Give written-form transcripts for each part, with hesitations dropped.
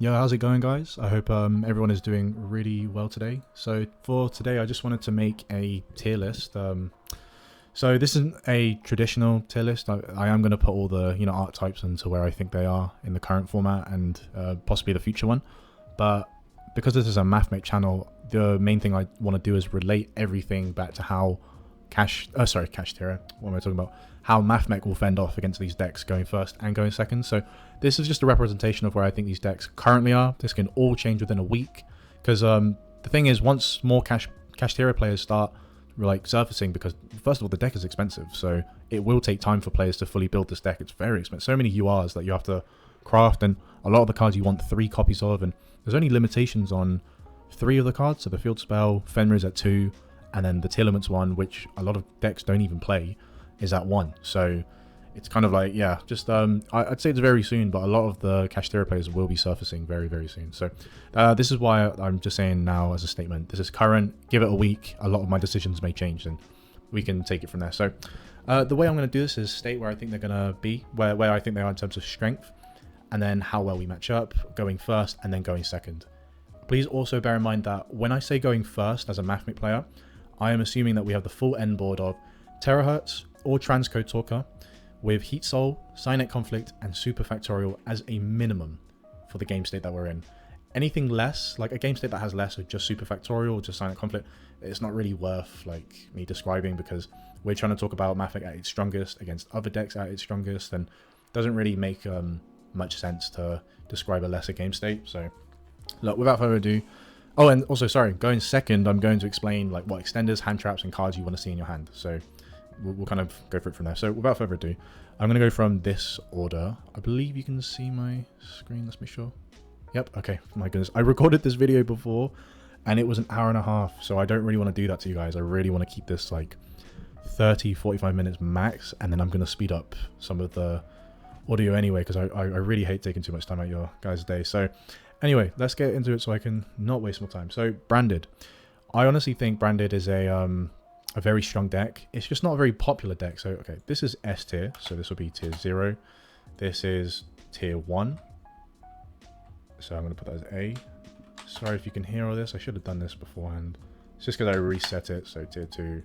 Yo, how's it going, guys? I hope everyone is doing really well today. So for today, I just wanted to make a tier list. So this isn't a traditional tier list. I am going to put all the archetypes into where I think they are in the current format and possibly the future one. But because this is a MATHMECH channel, the main thing I want to do is relate everything back to how Kashtira. What am I talking about? How MATHMECH will fend off against these decks going first and going second. So this is just a representation of where I think these decks currently are. This can all change within a week, because the thing is, once more Kashtira players start surfacing, because first of all the deck is expensive, so it will take time for players to fully build this deck. It's very expensive. So many URs that you have to craft, and a lot of the cards you want 3 copies of, and there's only limitations on 3 of the cards. So the Field Spell, Fenris at 2, and then the Tearlaments one, which a lot of decks don't even play, is at 1. So it's kind of like, yeah, just I'd say it's very soon, but a lot of the Kashtira players will be surfacing very, very soon. So this is why I'm just saying now as a statement, this is current. Give it a week, a lot of my decisions may change, and we can take it from there. So the way I'm going to do this is state where I think they're going to be, where I think they are in terms of strength, and then how well we match up, going first and then going second. Please also bear in mind that when I say going first as a MATHMECH player, I am assuming that we have the full endboard of terahertz or transcode talker, with heatsoul, cynet conflict, and Superfactorial as a minimum for the game state that we're in. Anything less, like a game state that has less of just Superfactorial or just cynet conflict, it's not really worth me describing, because we're trying to talk about MATHMECH at its strongest against other decks at its strongest, and it doesn't really make much sense to describe a lesser game state. So look, without further ado, oh, and also, sorry, going second, I'm going to explain what extenders, hand traps, and cards you want to see in your hand. So we'll kind of go for it from there. So without further ado, I'm going to go from this order. I believe you can see my screen. Let's make sure. Yep. Okay. My goodness. I recorded this video before and it was an hour and a half. So I don't really want to do that to you guys. I really want to keep this 30, 45 minutes max. And then I'm going to speed up some of the audio anyway, because I really hate taking too much time out of your guys' day. So anyway, let's get into it so I can not waste more time. So Branded. I honestly think Branded is a very strong deck. It's just not a very popular deck. So okay, this is S tier, so this will be tier 0. This is tier 1, so I'm going to put that as A. Sorry if you can hear all this, I should have done this beforehand. It's just because I reset it. So tier 2,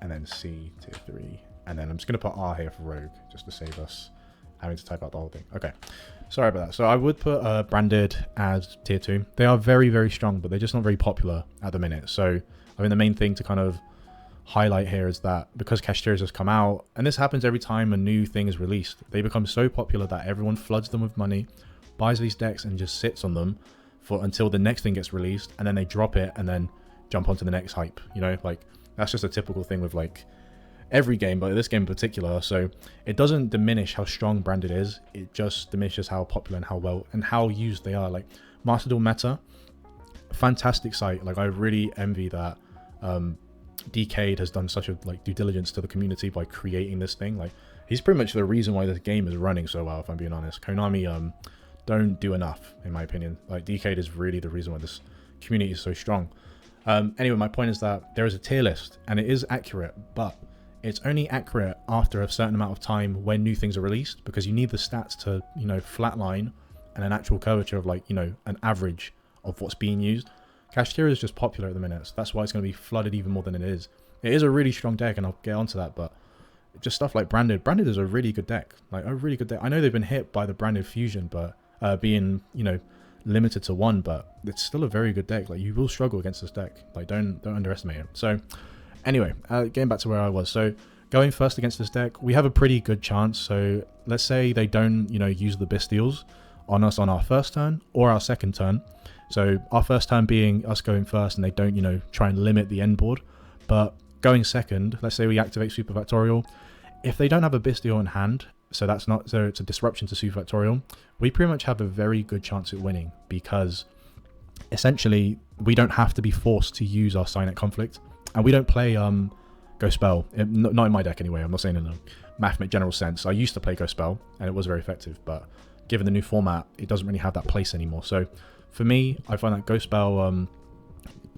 and then C, tier 3, and then I'm just going to put R here for Rogue, just to save us having to type out the whole thing. Okay, sorry about that. So I would put Branded as tier 2. They are very, very strong, but they're just not very popular at the minute. So I mean, the main thing to kind of highlight here is that because Kashtira has come out, and this happens every time a new thing is released, they become so popular that everyone floods them with money, buys these decks, and just sits on them until the next thing gets released, and then they drop it and then jump onto the next hype. That's just a typical thing with every game, but this game in particular. So it doesn't diminish how strong Branded is, it just diminishes how popular and how well and how used they are. Master Duel meta, fantastic site. I really envy that Decade has done such a due diligence to the community by creating this thing. He's pretty much the reason why this game is running so well, if I'm being honest. Konami don't do enough, in my opinion. Decade is really the reason why this community is so strong. Anyway, my point is that there is a tier list, and it is accurate, but it's only accurate after a certain amount of time when new things are released, because you need the stats to flatline and an actual curvature of an average of what's being used. Kashtira is just popular at the minute, so that's why it's going to be flooded even more than it is. It is a really strong deck, and I'll get onto that, but just stuff like Branded. Branded is a really good deck. A really good deck. I know they've been hit by the Branded fusion, but being, limited to 1, but it's still a very good deck. You will struggle against this deck. Don't underestimate it. So anyway, getting back to where I was. So going first against this deck, we have a pretty good chance. So let's say they don't, use the Bestials on us on our first turn or our second turn. So our first turn being us going first, and they don't, try and limit the end board. But going second, let's say we activate Superfactorial. If they don't have a Bestial in hand, so it's a disruption to Superfactorial, we pretty much have a very good chance at winning, because essentially we don't have to be forced to use our Cynet conflict, and we don't play Ghost Spell. Not in my deck anyway. I'm not saying in a MATHMECH general sense. I used to play Ghost Spell, and it was very effective, but given the new format, it doesn't really have that place anymore. So for me, I find that Ghost Spell,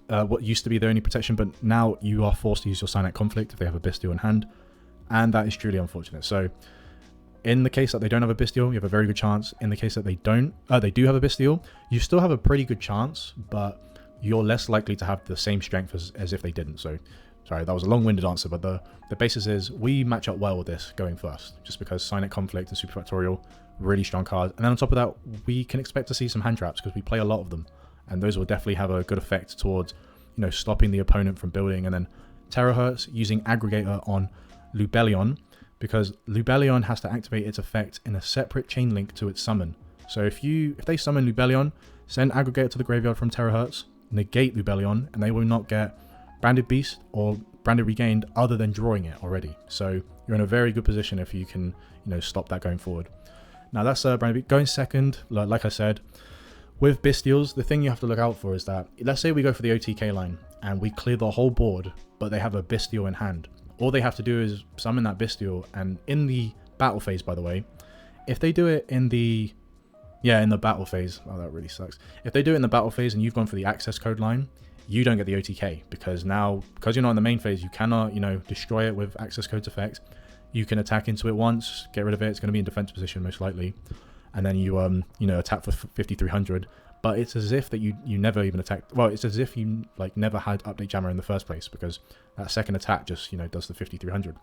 what used to be the only protection, but now you are forced to use your Cynet conflict if they have a Bestial in hand, and that is truly unfortunate. So In the case that they don't have a Bestial, you have a very good chance. In the case that they do have a Bestial, you still have a pretty good chance, but you're less likely to have the same strength as if they didn't. So, sorry, that was a long-winded answer, but the basis is we match up well with this going first, just because Cynet Conflict and Superfactorial, really strong cards. And then on top of that, we can expect to see some hand traps because we play a lot of them, and those will definitely have a good effect towards, stopping the opponent from building. And then terahertz using Aggregator on Lubellion, because Lubellion has to activate its effect in a separate chain link to its summon. So if they summon Lubellion, send Aggregator to the graveyard from terahertz, negate Lubellion, and they will not get Branded Beast or Branded Regained other than drawing it already. So you're in a very good position if you can, stop that going forward. Now that's Branded Beast. Going second, like I said, with Bestials, the thing you have to look out for is that, let's say we go for the OTK line and we clear the whole board, but they have a Bestial in hand. All they have to do is summon that Bestial, and in the battle phase, by the way, if they do it in the battle phase, oh, that really sucks. If they do it in the battle phase and you've gone for the access code line, you don't get the OTK, because you're not in the main phase, you cannot, destroy it with access code's effect. You can attack into it once, get rid of it. It's going to be in defense position most likely, and then you attack for 5300. But it's as if that you never even attacked. Well, it's as if you never had update jammer in the first place, because that second attack just does the 5300.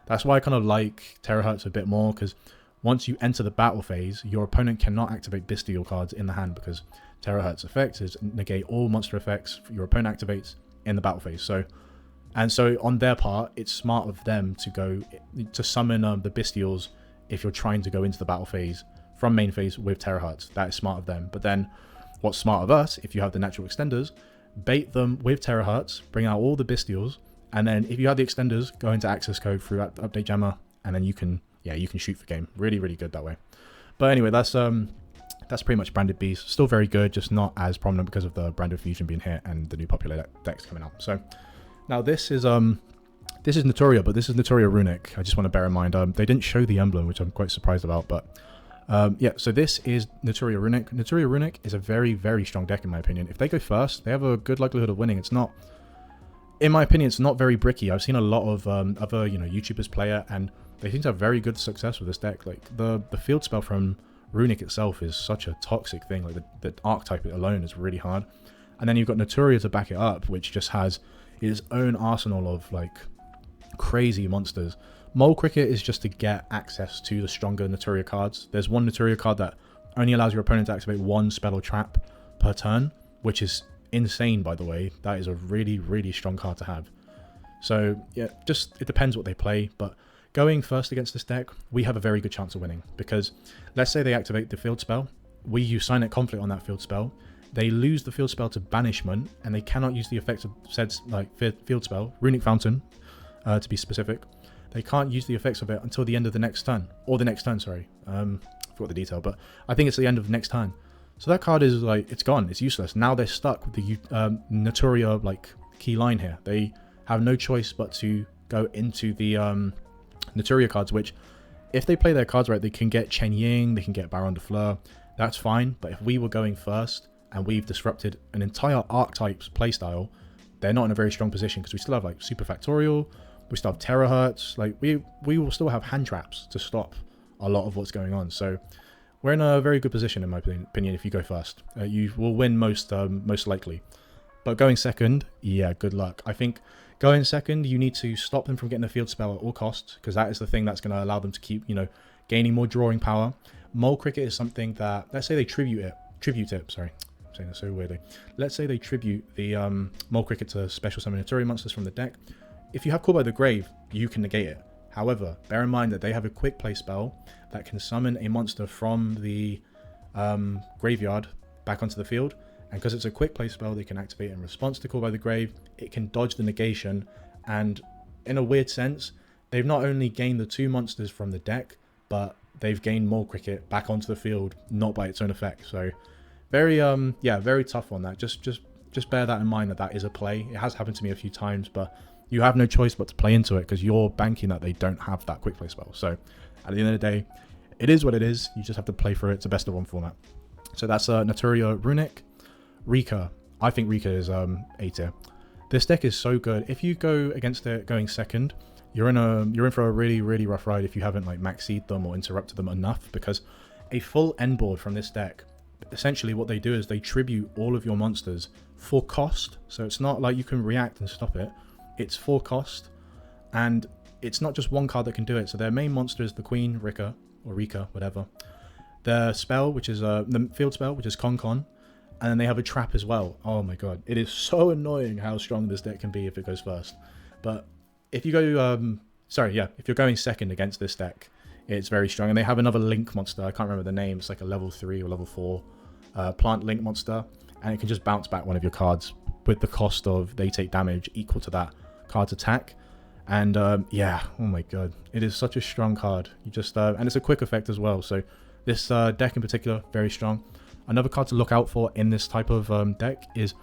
That's why I kind of like terahertz a bit more, because once you enter the battle phase, your opponent cannot activate Bestial cards in the hand, because terahertz effect is negate all monster effects your opponent activates in the battle phase. So on their part, it's smart of them to go to summon the Bestials if you're trying to go into the battle phase from main phase with terahertz. That is smart of them. But then what's smart of us, if you have the natural extenders, bait them with terahertz, bring out all the Bestials, and then if you have the extenders, go into access code through update jammer, and then you can shoot for game. Really, really good that way. But anyway, that's pretty much Branded Beast. Still very good, just not as prominent because of the Branded Fusion being here and the new popular decks coming out. So now this is Naturia, but this is Naturia-Runick. I just want to bear in mind, they didn't show the emblem, which I'm quite surprised about, but so this is Naturia-Runick. Naturia-Runick is a very, very strong deck in my opinion. If they go first, they have a good likelihood of winning. It's not, in my opinion, it's not very bricky. I've seen a lot of other YouTubers play it, and they seem to have very good success with this deck. Like the field spell from Runick itself is such a toxic thing. Like the archetype alone is really hard, and then you've got Naturia to back it up, which just has its own arsenal of crazy monsters. Mole Cricket is just to get access to the stronger Naturia cards. There's one Naturia card that only allows your opponent to activate one spell or trap per turn, which is insane, by the way. That is a really, really strong card to have. So yeah, it depends what they play, but going first against this deck, we have a very good chance of winning, because let's say they activate the field spell, we use Cynet Conflict on that field spell, they lose the field spell to Banishment, and they cannot use the effect of said field spell, Runic Fountain, to be specific. They can't use the effects of it until the end of the next turn, or the next turn, sorry. I forgot the detail, but I think it's the end of the next turn. So that card is it's gone, it's useless. Now they're stuck with the Naturia key line here. They have no choice but to go into the Naturia cards, which if they play their cards right, they can get Chen Ying, they can get Baron de Fleur. That's fine, but if we were going first and we've disrupted an entire archetype's playstyle, they're not in a very strong position, because we still have Superfactorial, we still have terahertz, we will still have hand traps to stop a lot of what's going on. So we're in a very good position, in my opinion, if you go first. You will win most likely. But going second, yeah, good luck. I think going second, you need to stop them from getting a field spell at all costs, because that is the thing that's going to allow them to keep, gaining more drawing power. Mole Cricket is something that, let's say they tribute it, sorry, I'm saying that so weirdly. Let's say they tribute the Mole Cricket to special summon Naturia monsters from the deck. If you have Call by the Grave, you can negate it. However, bear in mind that they have a quick play spell that can summon a monster from the graveyard back onto the field, and because it's a quick play spell, they can activate in response to Call by the Grave. It can dodge the negation, and in a weird sense, they've not only gained the two monsters from the deck, but they've gained Mole Cricket back onto the field, not by its own effect. So very very tough on that. Just bear that in mind, that is a play. It has happened to me a few times, but you have no choice but to play into it, because you're banking that they don't have that quick play spell. So at the end of the day, it is what it is. You just have to play for it. It's a best of one format. So that's Naturia-Runick. Rikka. I think Rikka is A tier. This deck is so good. If you go against it going second, you're in for a really rough ride if you haven't like maxied them or interrupted them enough, because a full endboard from this deck, essentially what they do is they tribute all of your monsters for cost. So it's not like you can react and stop it, it's for cost, and it's not just one card that can do it. So their main monster is the Queen, Rikka, or Rikka, whatever. Their spell, which is the field spell, which is Con, and then they have a trap as well. Oh my god, it is so annoying how strong this deck can be if it goes first. But if you go, if you're going second against this deck, it's very strong. And they have another Link monster, I can't remember the name, it's like a level 3 or level 4 plant Link monster, and it can just bounce back one of your cards with the cost of they take damage equal to that card's attack. And yeah, oh my god, it is such a strong card. You just and it's a quick effect as well, so this deck in particular, very strong. Another card to look out for in this type of deck is,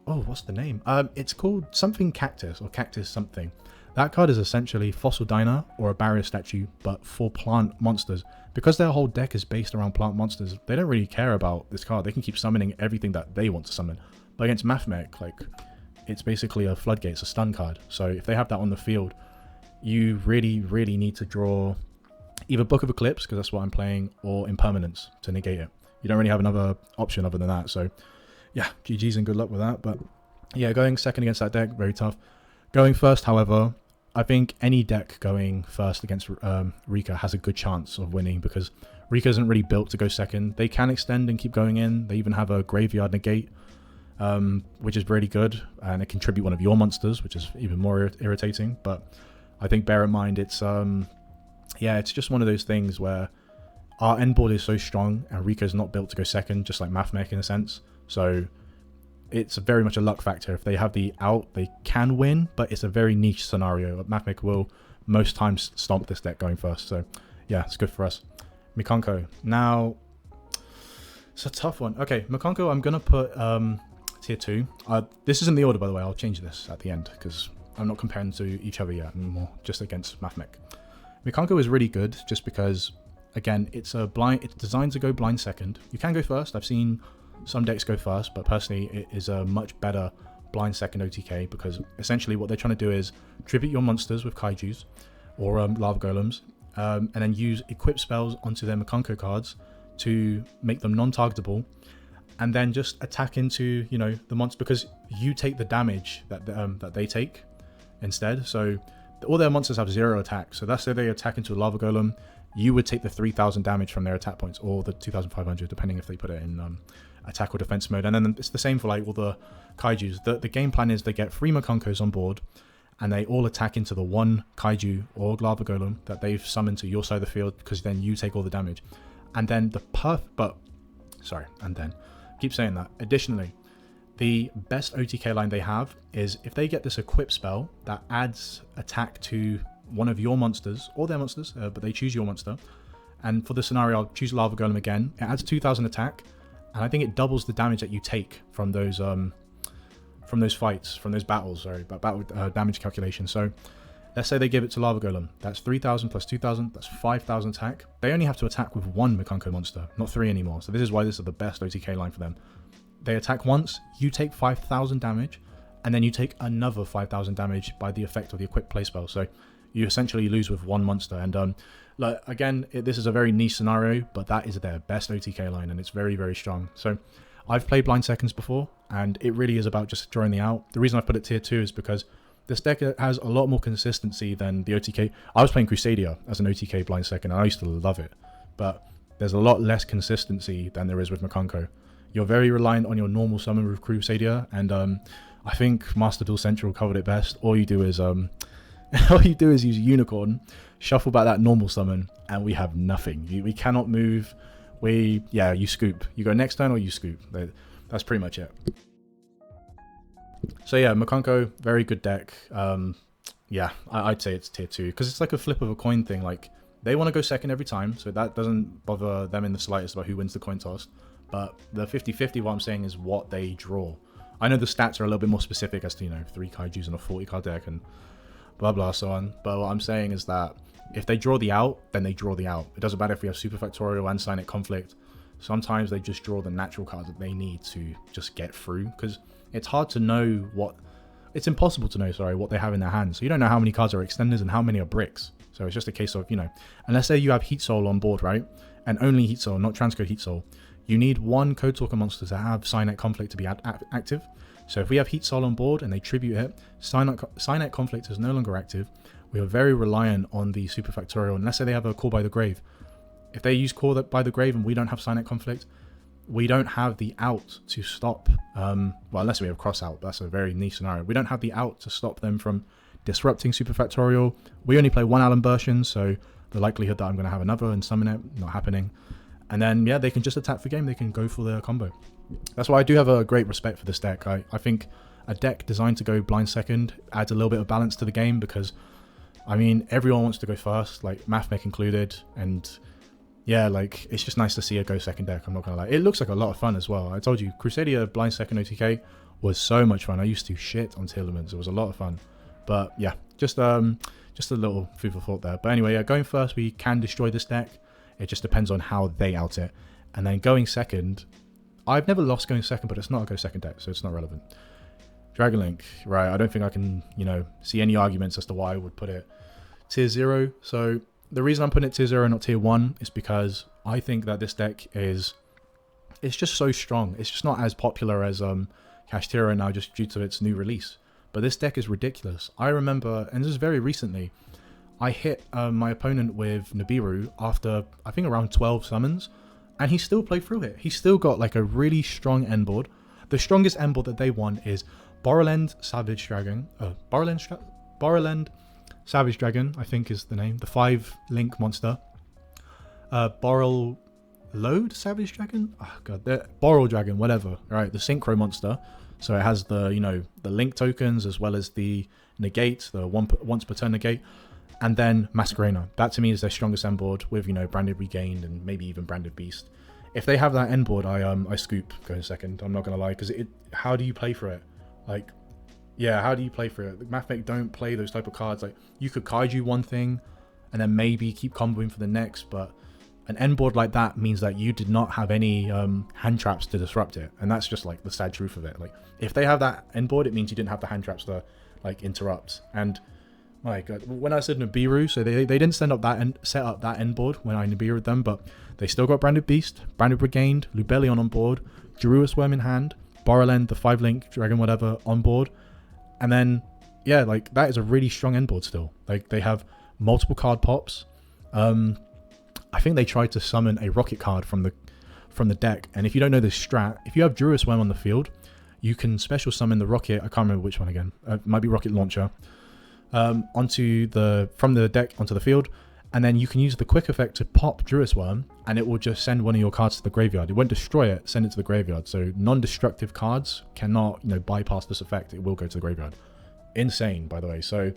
oh, what's the name? It's called something Cactus, or Cactus something. That card is essentially Fossil Diner or a Barrier Statue, but for plant monsters. Because their whole deck is based around plant monsters, they don't really care about this card. They can keep summoning everything that they want to summon. But against MATHMECH, like, it's basically a floodgate, it's a stun card. So if they have that on the field, you really need to draw either Book of Eclipse, because that's what I'm playing, or Impermanence to negate it. You don't really have another option other than that. So yeah, GG's and good luck with that. But yeah, going second against that deck, very tough. Going first, however, I think any deck going first against Rikka has a good chance of winning, because Rikka isn't really built to go second. They can extend and keep going in. They even have a Graveyard Negate, which is really good, and it can tribute one of your monsters, which is even more irritating. But I think bear in mind, it's yeah, it's just one of those things where our endboard is so strong, and Rikka is not built to go second, just like MATHMECH in a sense. So it's very much a luck factor. If they have the out, they can win, but it's a very niche scenario. MATHMECH will most times stomp this deck going first. So yeah, it's good for us. Mikanko. Now, it's a tough one. Okay, Mikanko, I'm going to put tier 2. This isn't the order, by the way. I'll change this at the end, because I'm not comparing to each other yet anymore, just against MATHMECH. Mikanko is really good just because, again, it's designed to go blind second. You can go first. I've seen some decks go first, but personally it is a much better blind second OTK, because essentially what they're trying to do is tribute your monsters with kaijus or lava golems, and then use equip spells onto their Mikanko cards to make them non-targetable, and then just attack into, you know, the monster, because you take the damage that they take instead. So all their monsters have 0 attack, so that's if they attack into a lava golem, you would take the 3000 damage from their attack points, or the 2500 depending if they put it in attack or defense mode. And then it's the same for like all the kaijus. The game plan is they get 3 Mikankos on board, and they all attack into the 1 kaiju or lava golem that they've summoned to your side of the field, because then you take all the damage. And then keep saying that. Additionally, the best OTK line they have is if they get this equip spell that adds attack to one of your monsters or their monsters, but they choose your monster. And for the scenario, I'll choose Lava Golem again. It adds 2000 attack, and I think it doubles the damage that you take from those fights, from those battles. Sorry, battle damage calculation. So let's say they give it to Lava Golem. That's 3000 plus 2000. That's 5000 attack. They only have to attack with 1 Mikanko monster, not 3 anymore. So this is why this is the best OTK line for them. They attack once, you take 5000 damage, and then you take another 5000 damage by the effect of the equipped play spell. So you essentially lose with 1 monster. And like, again, this is a very niche scenario, but that is their best OTK line, and it's very strong. So I've played blind seconds before, and it really is about just drawing the out. The reason I put it tier 2 is because this deck has a lot more consistency than the OTK. I was playing Crusadia as an OTK blind second, and I used to love it, but there's a lot less consistency than there is with Mikanko. You're very reliant on your normal summon with Crusadia, and I think Master Duel Central covered it best. All you do is use Unicorn, shuffle back that normal summon, and we have nothing. We cannot move. You scoop. You go next turn or you scoop. That's pretty much it. So yeah, Mikanko, very good deck. Yeah, I'd say it's tier 2, because it's like a flip of a coin thing. Like, they want to go second every time, so that doesn't bother them in the slightest about who wins the coin toss. But the 50-50, what I'm saying, is what they draw. I know the stats are a little bit more specific as to, 3 kaijus and a 40 card deck and blah blah so on. But what I'm saying is that if they draw the out, then they draw the out. It doesn't matter if we have Superfactorial and Cynet conflict. Sometimes they just draw the natural cards that they need to just get through, because it's hard to know what it's impossible to know, sorry, what they have in their hands. So you don't know how many cards are extenders and how many are bricks. So it's just a case of, you know, unless say you have heatsoul on board, right? And only heatsoul, not transcode heatsoul. You need one Code Talker monster to have cynet conflict to be active. So if we have heatsoul on board and they tribute it, cynet conflict is no longer active. We are very reliant on the Superfactorial, unless say they have a Call by the Grave. If they use Call by the Grave and we don't have cynet conflict, we don't have the out to stop, well, unless we have cross out, that's a very niche scenario. We don't have the out to stop them from disrupting Superfactorial. We only play one Allen version, so the likelihood that I'm going to have another and summon it, not happening. And then, yeah, they can just attack for game, they can go for their combo. That's why I do have a great respect for this deck. I think a deck designed to go blind second adds a little bit of balance to the game, because, I mean, everyone wants to go first, like MATHMECH included, and yeah, like, it's just nice to see a go second deck, I'm not gonna lie. It looks like a lot of fun as well. I told you, Crusadia blind second OTK was so much fun. I used to shit on Tearlaments. It was a lot of fun. But yeah, just a little food for thought there. But anyway, yeah, going first, we can destroy this deck. It just depends on how they out it. And then going second, I've never lost going second, but it's not a go second deck, so it's not relevant. Dragon Link, right, I don't think I can, you know, see any arguments as to why I would put it tier 0. So the reason I'm putting it tier 0 and not tier 1 is because I think that this deck it's just so strong. It's just not as popular as Kashtira now, just due to its new release. But this deck is ridiculous. I remember, and this is very recently, I hit my opponent with Nibiru after, I think, around 12 summons, and he still played through it. He still got like a really strong endboard. The strongest endboard that they won is Borrelend Savage Dragon. Borrelend Savage Dragon, I think is the name. The 5-link monster. Borrel Load Savage Dragon? Oh god, Borrel Dragon, whatever. Right, the synchro monster. So it has the, you know, the link tokens as well as the negate, the once per turn negate. And then Masquerena. That to me is their strongest endboard with, you know, Branded Regained and maybe even Branded Beast. If they have that endboard, I scoop going second. I'm not going to lie, because how do you play for it? Like, yeah, how do you play for it? MATHMECH don't play those type of cards. Like, you could kaiju one thing and then maybe keep comboing for the next, but an endboard like that means that you did not have any hand traps to disrupt it. And that's just like the sad truth of it. Like, if they have that endboard, it means you didn't have the hand traps to like interrupt. And my god, when I said Nibiru, so they didn't set up that endboard when I Nibiru'd them, but they still got Branded Beast, Branded Regained, Lubellion on board, Jeruus Worm in hand, Borrelend, the 5-link dragon whatever on board, and then yeah, like that is a really strong endboard still. Like they have multiple card pops. I think they tried to summon a rocket card from the deck, and if you don't know this strat, if you have Jeruus Worm on the field, you can special summon the rocket. I can't remember which one again. It might be rocket launcher. From the deck onto the field, and then you can use the quick effect to pop Jeruus Worm, and it will just send one of your cards to the graveyard. It won't destroy it, send it to the graveyard. So non-destructive cards cannot, you know, bypass this effect. It will go to the graveyard. Insane, by the way. So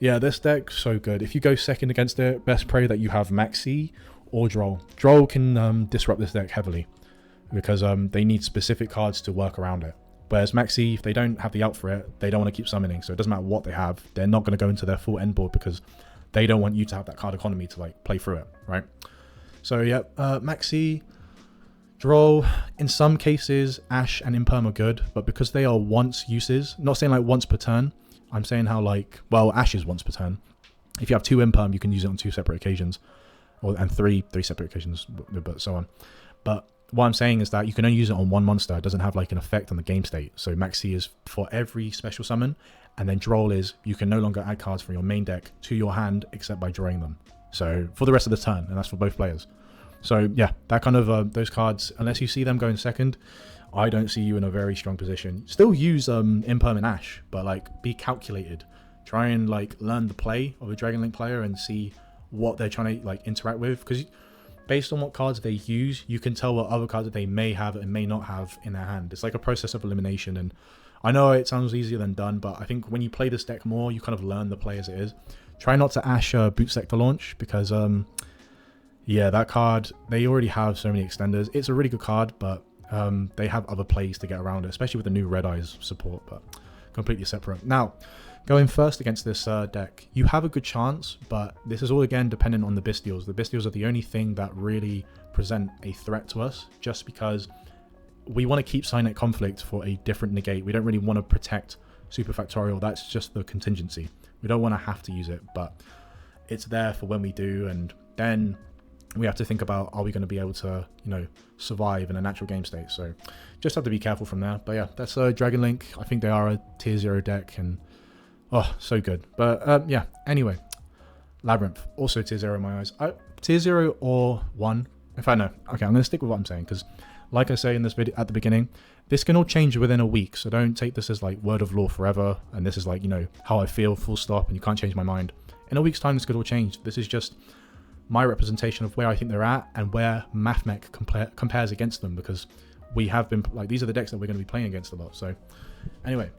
yeah, this deck so good. If you go second against it, best pray that you have Maxi or Droll. Droll can disrupt this deck heavily because they need specific cards to work around it. Whereas Maxi, if they don't have the out for it, they don't want to keep summoning. So it doesn't matter what they have. They're not going to go into their full end board because they don't want you to have that card economy to like play through it, right? So yeah, Maxi, Droll, in some cases, Ash and Imperm are good, but because they are once uses, not saying like once per turn, I'm saying how like, well, Ash is once per turn. If you have 2 Imperm, you can use it on 2 separate occasions, and three separate occasions, but so on. But what I'm saying is that you can only use it on one monster. It doesn't have like an effect on the game state. So Maxi is for every special summon, and then Droll is you can no longer add cards from your main deck to your hand except by drawing them. So for the rest of the turn, and that's for both players. So yeah, that kind of those cards, unless you see them going second, I don't see you in a very strong position. Still use Imperm and Ash, but like be calculated. Try and like learn the play of a Dragon Link player and see what they're trying to like interact with, because based on what cards they use, you can tell what other cards that they may have and may not have in their hand. It's like a process of elimination, and I know it sounds easier than done, but I think when you play this deck more, you kind of learn the play as it is. Try not to Ash Boot Sector launch, because yeah, that card, they already have so many extenders. It's a really good card, but they have other plays to get around it, especially with the new Red Eyes support, but completely separate. Now, going first against this deck, you have a good chance, but this is all again dependent on the Bystials. The Bystials are the only thing that really present a threat to us, just because we want to keep Cynet Conflict for a different negate. We don't really want to protect Superfactorial, that's just the contingency. We don't want to have to use it, but it's there for when we do, and then we have to think about, are we going to be able to, you know, survive in a natural game state? So just have to be careful from there. But yeah, that's Dragon Link. I think they are a tier 0 deck, and oh, so good. But yeah, anyway, Labrynth, also tier 0 in my eyes. Tier 0 or 1. In fact, no. Okay, I'm going to stick with what I'm saying, because like I say in this video at the beginning, this can all change within a week. So don't take this as like word of law forever, and this is like, you know, how I feel, full stop, and you can't change my mind. In a week's time, this could all change. This is just my representation of where I think they're at and where MATHMECH compares against them, because we have been, like, these are the decks that we're going to be playing against a lot. So anyway,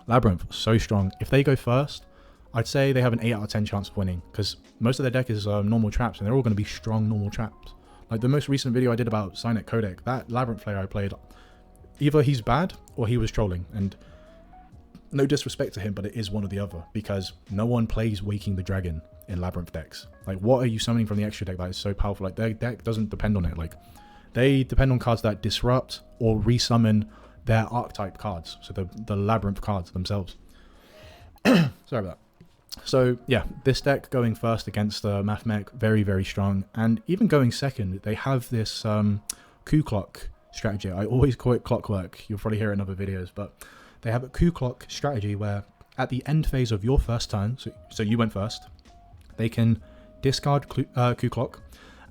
Labrynth, so strong. If they go first, I'd say they have an 8 out of 10 chance of winning, because most of their deck is normal traps, and they're all going to be strong normal traps. Like the most recent video I did about cynet codec, that Labrynth player I played, either he's bad or he was trolling, and no disrespect to him, but it is one or the other, because no one plays Waking the Dragon in Labrynth decks. Like, what are you summoning from the extra deck that is so powerful? Like, their deck doesn't depend on it. Like, they depend on cards that disrupt or resummon their archetype cards, so the Labrynth cards themselves. Sorry about that. So yeah, this deck going first against MATHMECH, very, very strong. And even going second, they have this coup clock strategy. I always call it clockwork. You'll probably hear it in other videos, but they have a coup clock strategy where at the end phase of your first turn, so you went first, they can discard coup clock,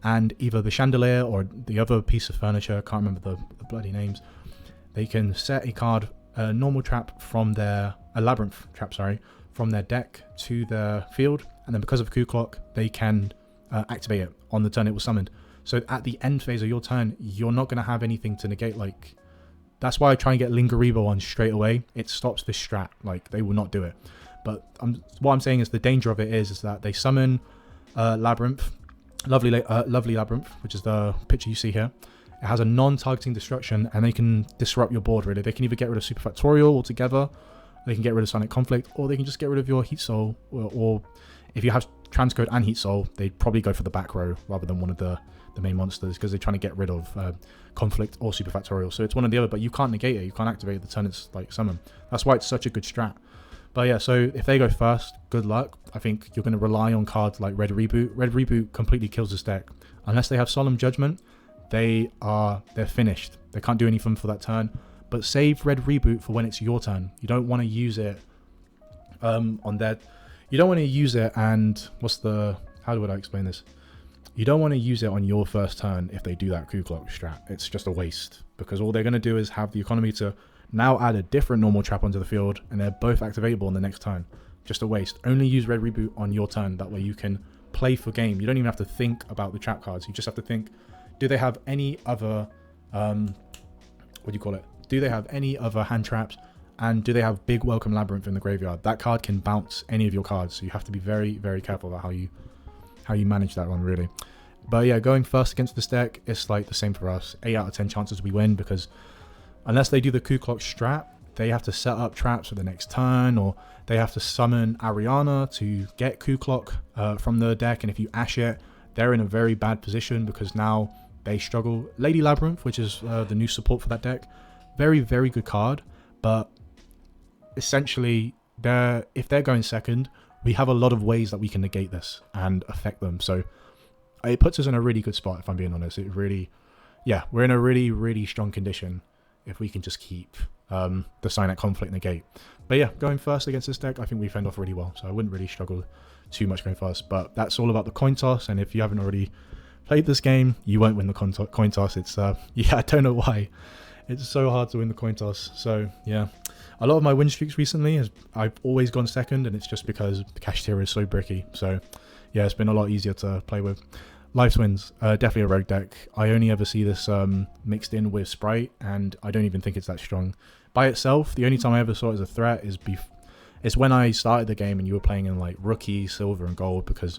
and either the chandelier or the other piece of furniture, can't remember the bloody names, they can set a card, a normal trap from their, a Labrynth trap, sorry, from their deck to their field, and then because of coup clock, they can activate it on the turn it was summoned. So at the end phase of your turn, you're not going to have anything to negate. Like, that's why I try and get Lingaribo on straight away. It stops this strat. Like, they will not do it. But what I'm saying is the danger of it is that they summon Labrynth, lovely Labrynth, which is the picture you see here. It has a non-targeting destruction, and they can disrupt your board, really. They can either get rid of Superfactorial altogether, they can get rid of Sonic Conflict, or they can just get rid of your heatsoul, or if you have transcode and heatsoul, they'd probably go for the back row rather than one of the main monsters, because they're trying to get rid of conflict or Superfactorial. So it's one or the other, but you can't negate it. You can't activate the turn it's like summon. That's why it's such a good strat. But yeah, so if they go first, good luck. I think you're going to rely on cards like Red Reboot. Red Reboot completely kills this deck. Unless they have Solemn Judgment, they're finished. They can't do anything for that turn. But save Red Reboot for when it's your turn. You don't want to use it on their... You don't want to use it and... How would I explain this? You don't want to use it on your first turn if they do that coup clock strat. It's just a waste. Because all they're going to do is have the economy to now add a different normal trap onto the field, and they're both activatable on the next turn. Just a waste. Only use Red Reboot on your turn. That way you can play for game. You don't even have to think about the trap cards. You just have to think, do they have any other... Do they have any other hand traps, and do they have Big Welcome Labrynth in the graveyard? That card can bounce any of your cards, so you have to be very, very careful about how you manage that one, really. But yeah, going first against this deck, it's like the same for us. 8 out of 10 chances we win, because unless they do the coup clock strat, they have to set up traps for the next turn, or they have to summon Ariana to get coup clock from the deck, and if you ash it, they're in a very bad position, because now they struggle. Lady Labrynth, which is the new support for that deck, very, very good card, but essentially, if they're going second, we have a lot of ways that we can negate this and affect them. So it puts us in a really good spot, if I'm being honest. It really, yeah, we're in a really, really strong condition if we can just keep the Cynet Conflict negate. But yeah, going first against this deck, I think we fend off really well, so I wouldn't really struggle too much going first. But that's all about the coin toss, and if you haven't already played this game, you won't win the coin toss. It's yeah, I don't know why. It's so hard to win the coin toss. So yeah, a lot of my win streaks recently I've always gone second, and it's just because the Kashtira is so bricky. So yeah, it's been a lot easier to play with. Life's Wins, definitely a rogue deck. I only ever see this mixed in with Spright, and I don't even think it's that strong. By itself, the only time I ever saw it as a threat is when I started the game and you were playing in like Rookie, Silver and Gold, because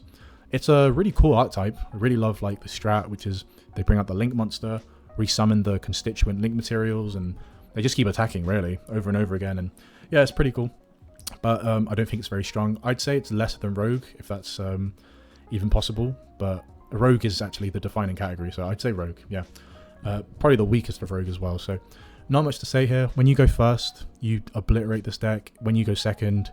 it's a really cool archetype. I really love like the strat, which is they bring out the Link monster, resummon the constituent Link materials, and they just keep attacking really over and over again. And yeah, it's pretty cool, but I don't think it's very strong. I'd say it's lesser than Rogue, if that's even possible, but Rogue is actually the defining category, so I'd say Rogue, yeah. Probably the weakest of rogue as well. So not much to say here. When you go first, you obliterate this deck. When you go second,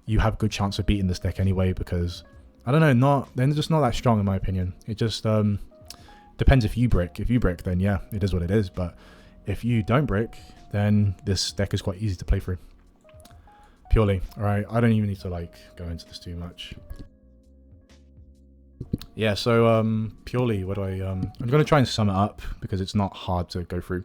you have a good chance of beating this deck anyway, because I don't know, they're just not that strong in my opinion. It just depends if you brick. If you brick, then yeah, it is what it is. But if you don't brick, then this deck is quite easy to play through. Purely. Alright, I don't even need to like go into this too much. Yeah, so Purely, what do I'm gonna try and sum it up because it's not hard to go through.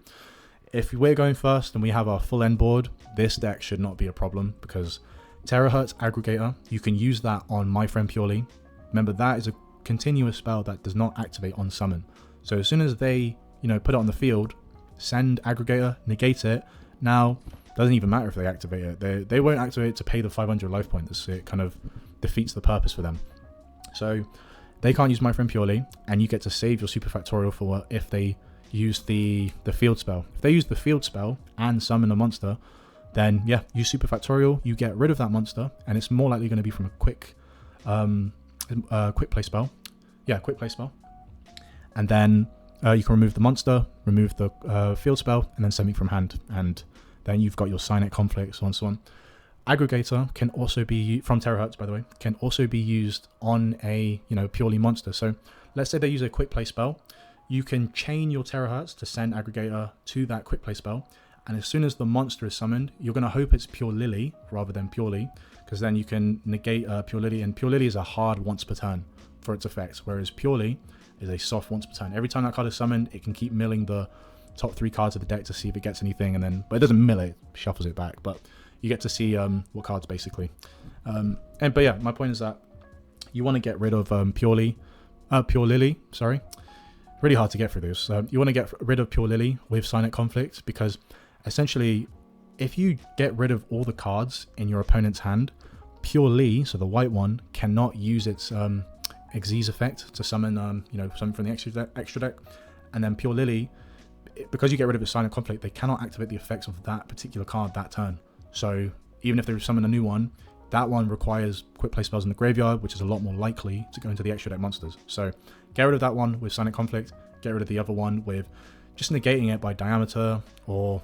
If we're going first and we have our full end board, this deck should not be a problem because Terahertz Aggregator, you can use that on my friend Purely. Remember, that is a continuous spell that does not activate on summon. So as soon as they, put it on the field, send Aggregator, negate it. Now, doesn't even matter if they activate it. They won't activate it to pay the 500 life points. It kind of defeats the purpose for them. So they can't use my friend Purely, and you get to save your Superfactorial for if they use the field spell. If they use the field spell and summon a monster, then yeah, use Superfactorial, you get rid of that monster, and it's more likely going to be from a quick play spell. Yeah, quick play spell. And then you can remove the monster, remove the field spell, and then send it from hand. And then you've got your cynet conflict, so on and so on. Aggregator can also be, from terahertz by the way, can also be used on a Purely monster. So let's say they use a quick play spell. You can chain your terahertz to send Aggregator to that quick play spell. And as soon as the monster is summoned, you're going to hope it's Purely rather than Purely, because then you can negate Purely, and Purely is a hard once per turn for its effects, whereas Purely is a soft once per turn. Every time that card is summoned, it can keep milling the top 3 cards of the deck to see if it gets anything, and then, but it doesn't mill it, shuffles it back, but you get to see what cards basically. But yeah, my point is that you want to get rid of Purely, sorry. Really hard to get through this. You want to get rid of Purely with Cynet Conflict, because essentially, if you get rid of all the cards in your opponent's hand, Purely, so the white one, cannot use its Xyz effect to summon, something from the extra deck. And then Purely, because you get rid of its Cynet Conflict, they cannot activate the effects of that particular card that turn. So even if they summon a new one, that one requires quick play spells in the graveyard, which is a lot more likely to go into the extra deck monsters. So get rid of that one with Cynet Conflict, get rid of the other one with just negating it by diameter, or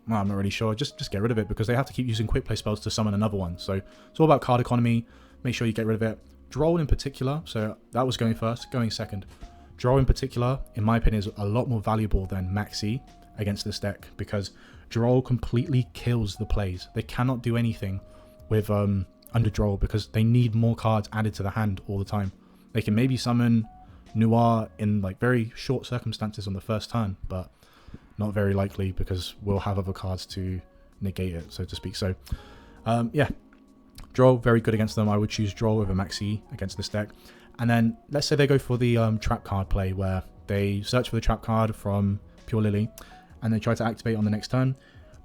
well, I'm not really sure, just get rid of it, because they have to keep using quick play spells to summon another one. So it's all about card economy. Make sure you get rid of it. Duel in particular, so that was going first, going second. Duel in particular, in my opinion, is a lot more valuable than Maxi against this deck, because Duel completely kills the plays. They cannot do anything with under Duel because they need more cards added to the hand all the time. They can maybe summon Noir in like very short circumstances on the first turn, but not very likely because we'll have other cards to negate it, so to speak. So yeah, Duel, very good against them. I would choose Duel with a Maxi against this deck. And then let's say they go for the trap card play, where they search for the trap card from Purely and they try to activate on the next turn.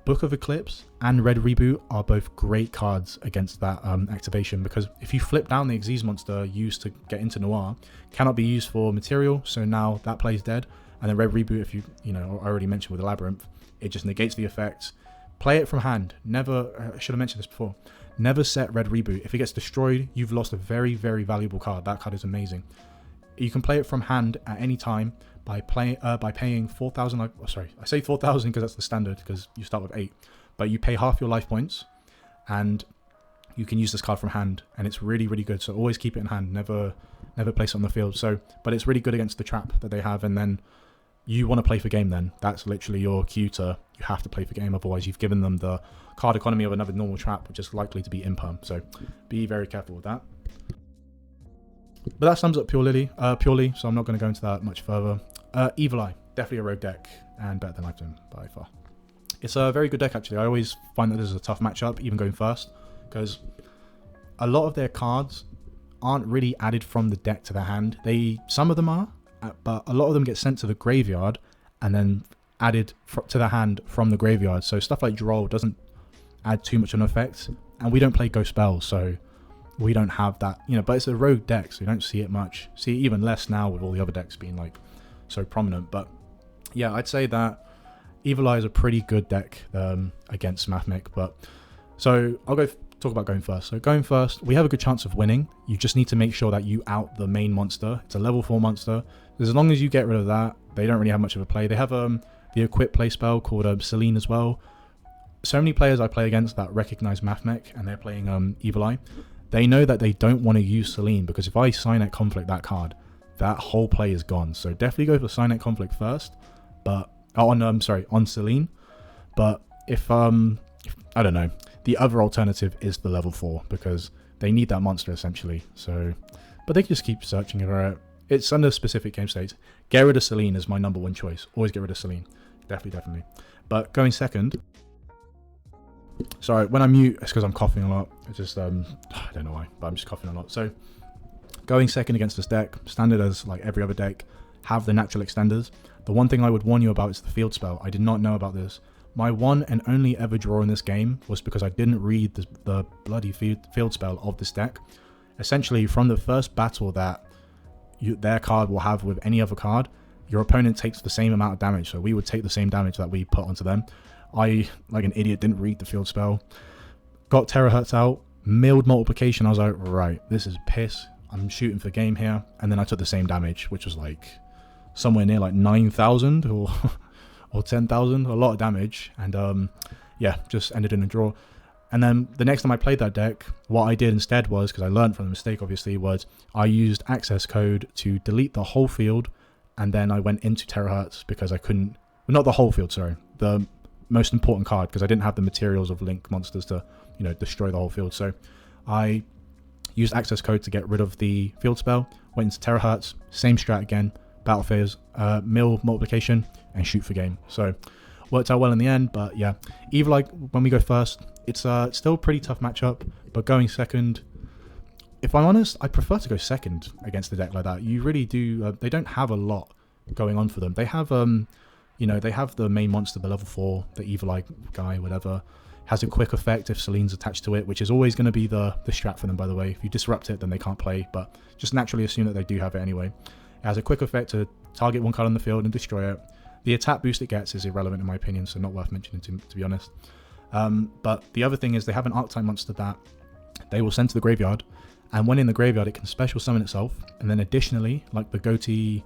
Book of Eclipse and Red Reboot are both great cards against that activation, because if you flip down the Xyz monster used to get into Noir, cannot be used for material, so now that play's dead. And then Red Reboot, if I already mentioned with the Labrynth, it just negates the effects. Play it from hand. Never, I should have mentioned this before, never set Red Reboot. If it gets destroyed, you've lost a very, very valuable card. That card is amazing. You can play it from hand at any time by paying 4,000. Sorry, I say 4,000 because that's the standard, because you start with 8. But you pay half your life points, and you can use this card from hand, and it's really, really good. So always keep it in hand. Never place it on the field. So, but it's really good against the trap that they have, and then you want to play for game. Then that's literally your cue to, you have to play for game. Otherwise, you've given them the card economy of another normal trap, which is likely to be imperm. So be very careful with that. But that sums up Purely, so I'm not going to go into that much further. Evil Eye, definitely a rogue deck, and better than Lifetime by far. It's a very good deck, actually. I always find that this is a tough matchup, even going first, because a lot of their cards aren't really added from the deck to the hand. Some of them are, but a lot of them get sent to the graveyard and then added to the hand from the graveyard. So stuff like Duel doesn't add too much of an effect, and we don't play ghost spells, so we don't have that, but it's a rogue deck, so you don't see it much. See it even less now with all the other decks being like so prominent. But yeah, I'd say that Evil Eye is a pretty good deck against MATHMECH. But so I'll go talk about going first. So going first, we have a good chance of winning. You just need to make sure that you out the main monster. It's a level 4 monster. As long as you get rid of that, they don't really have much of a play. They have the equip play spell called Selene as well. So many players I play against that recognize MATHMECH and they're playing Evil Eye. They know that they don't want to use Selene, because if I cynet conflict that card, that whole play is gone. So definitely go for cynet conflict first, but on Selene. But if I don't know, the other alternative is the level 4, because they need that monster essentially. So, but they can just keep searching for it. It's under specific game states. Get rid of Selene is my #1 choice. Always get rid of Selene. Definitely. But going second. Sorry, when I mute, it's because I'm coughing a lot. It's just, I don't know why, but I'm just coughing a lot. So, going second against this deck, standard as like every other deck, have the natural extenders. The one thing I would warn you about is the field spell. I did not know about this. My one and only ever draw in this game was because I didn't read the bloody field spell of this deck. Essentially, from the first battle that their card will have with any other card, your opponent takes the same amount of damage. So we would take the same damage that we put onto them. I, like an idiot, didn't read the field spell. Got terahertz out, milled multiplication. I was like, right, this is piss. I'm shooting for game here. And then I took the same damage, which was like somewhere near like 9,000 or 10,000. A lot of damage. And yeah, just ended in a draw. And then the next time I played that deck, what I did instead was, because I learned from the mistake obviously, was I used access code to delete the whole field. And then I went into terahertz because I couldn't, well, not the whole field, sorry. The most important card, because I didn't have the materials of link monsters to, you know, destroy the whole field. So I used access code to get rid of the field spell, went into terahertz, same strat again, battle phase, mill multiplication, and shoot for game. So worked out well in the end. But yeah, Evil Eye, when we go first, it's still a pretty tough matchup, but going second, if I'm honest, I prefer to go second against a deck like that. You really do, they don't have a lot going on for them. They have you know, they have the main monster, the level 4, the Evil Eye guy, whatever. Has a quick effect if Selene's attached to it, which is always going to be the strat for them, by the way. If you disrupt it, then they can't play, but just naturally assume that they do have it anyway. It has a quick effect to target one card on the field and destroy it. The attack boost it gets is irrelevant in my opinion, so not worth mentioning to be honest. But the other thing is they have an archetype monster that they will send to the graveyard, and when in the graveyard, it can special summon itself, and then additionally, like the Goatee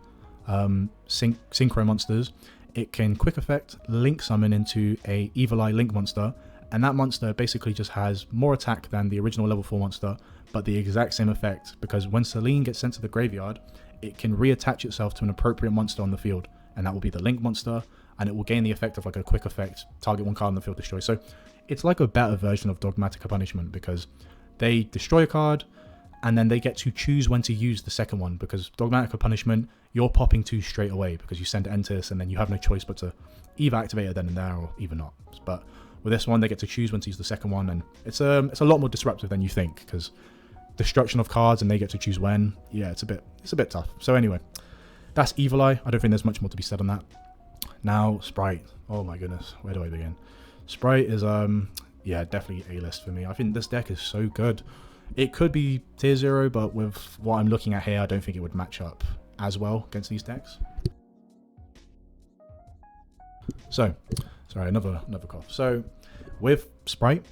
synchro monsters, it can quick effect link summon into a Evil Eye link monster, and that monster basically just has more attack than the original level 4 monster, but the exact same effect, because when Selene gets sent to the graveyard, it can reattach itself to an appropriate monster on the field, and that will be the link monster, and it will gain the effect of like a quick effect, target one card on the field, destroy. So it's like a better version of Dogmatic Punishment, because they destroy a card, and then they get to choose when to use the second one, because Dogmatic Punishment, you're popping 2 straight away because you send Entis, and then you have no choice but to either activate it then and there or even not. But with this one, they get to choose when to use the second one, and it's a lot more disruptive than you think, because destruction of cards and they get to choose when. Yeah, it's a bit tough. So anyway, that's Evil Eye. I don't think there's much more to be said on that. Now Spright. Oh my goodness, where do I begin? Spright is yeah, definitely A-list for me. I think this deck is so good. It could be tier 0, but with what I'm looking at here, I don't think it would match up as well against these decks. So, sorry, another cough. So, with Spright,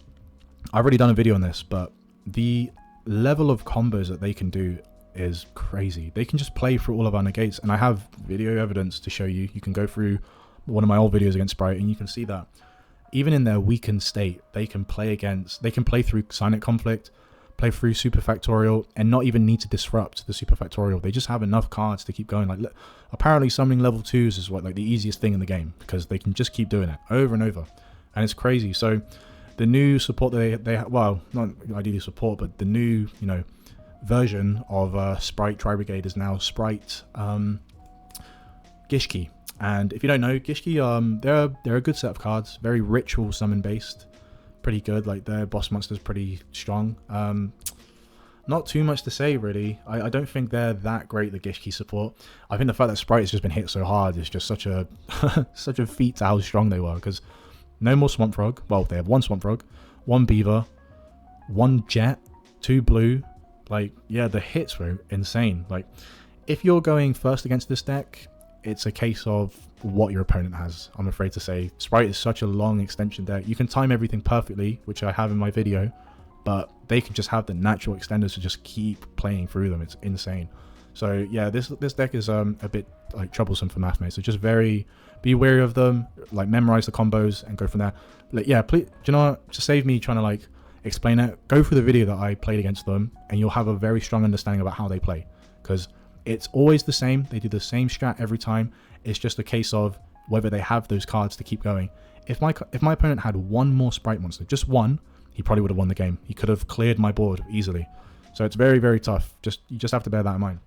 I've already done a video on this, but the level of combos that they can do is crazy. They can just play through all of our negates, and I have video evidence to show you. You can go through one of my old videos against Spright, and you can see that even in their weakened state, they can play through Cynet Conflict, play through Superfactorial, and not even need to disrupt the Superfactorial. They just have enough cards to keep going. Like, apparently summoning level 2s is like the easiest thing in the game, because they can just keep doing it over and over, and it's crazy. So the new support they well, not ideally support, but the new, you know, version of Spright Tri-Brigade is now Spright Gishki. And if you don't know, Gishki, they're a good set of cards, very ritual summon based, pretty good. Like, their boss monster's pretty strong. Not too much to say really. I don't think they're that great, the Gishki support. I think the fact that Spright has just been hit so hard is just such a such a feat to how strong they were, because no more Swamp Frog. Well, they have 1 Swamp Frog, 1 Beaver, 1 Jet, 2 Blue. Like, yeah, the hits were insane. Like, if you're going first against this deck, it's a case of what your opponent has, I'm afraid to say. Spright is such a long extension deck. You can time everything perfectly, which I have in my video, but they can just have the natural extenders to just keep playing through them. It's insane. So yeah, this deck is a bit like troublesome for MATHMECH. So just be wary of them, like memorize the combos and go from there. Like, yeah, please, do you know what? To save me trying to like explain it, go through the video that I played against them, and you'll have a very strong understanding about how they play, because it's always the same. They do the same strat every time. It's just a case of whether they have those cards to keep going. If my opponent had one more Spright monster, just one, he probably would have won the game. He could have cleared my board easily. So it's very, very tough. You just have to bear that in mind.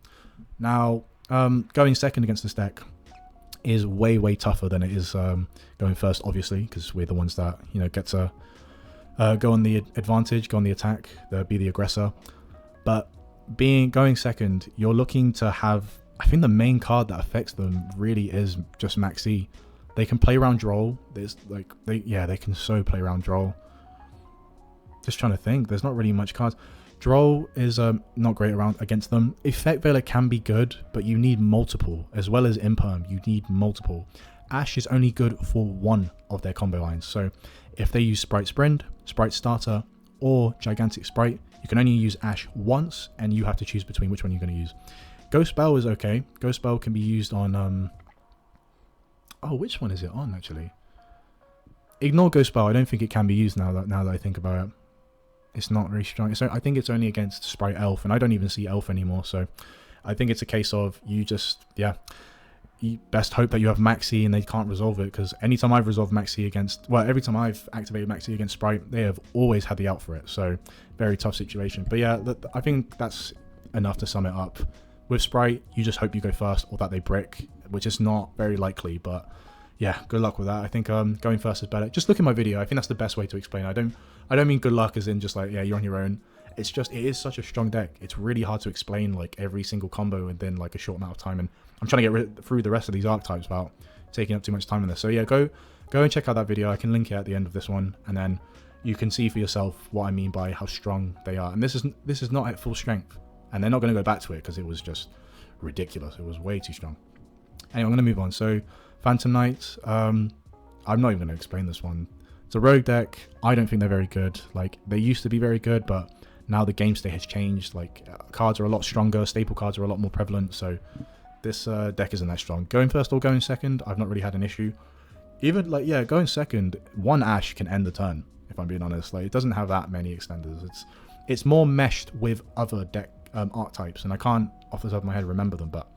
Now, going second against this deck is way, way tougher than it is going first, obviously, because we're the ones that, you know, get to go on the advantage, go on the attack, be the aggressor. But going second, you're looking to have, I think the main card that affects them really is just Maxi. They can play around Duel. There's like they can so play around Duel. Just trying to think, there's not really much cards. Duel is not great around against them. Effect Veiler can be good, but you need multiple, as well as Imperm. You need multiple. Ash is only good for one of their combo lines. So if they use Spright Sprint, Spright Starter, or Gigantic Spright, you can only use Ash once, and you have to choose between which one you're going to use. Ghost Spell is okay. Ghost Spell can be used on oh, which one is it on actually? Ignore Ghost Spell. I don't think it can be used now that I think about it. It's not very strong. I think it's only against Spright Elf, and I don't even see Elf anymore. So I think it's a case of you just, yeah, you best hope that you have Maxi and they can't resolve it, because anytime I've resolved Maxi against, well, every time I've activated Maxi against Spright, they have always had the out for it. So very tough situation. But yeah, I think that's enough to sum it up. With Spright, you just hope you go first or that they brick, which is not very likely, but yeah, good luck with that. I think going first is better. Just look at my video. I think that's the best way to explain it. I don't mean good luck as in just like, yeah, you're on your own. It's just, it is such a strong deck. It's really hard to explain like every single combo within like a short amount of time. And I'm trying to get through the rest of these archetypes without taking up too much time on this. So yeah, go and check out that video. I can link it at the end of this one, and then you can see for yourself what I mean by how strong they are. And this is not at full strength, and they're not going to go back to it because it was just ridiculous. It was way too strong. Anyway, I'm going to move on. So Phantom Knight, I'm not even going to explain this one. It's a rogue deck. I don't think they're very good. Like, they used to be very good, but now the game state has changed. Like, cards are a lot stronger. Staple cards are a lot more prevalent. So this deck isn't that strong. Going first or going second, I've not really had an issue. Even, like, yeah, going second, one Ash can end the turn, if I'm being honest. Like, it doesn't have that many extenders. It's more meshed with other deck archetypes, and I can't, off the top of my head, remember them. But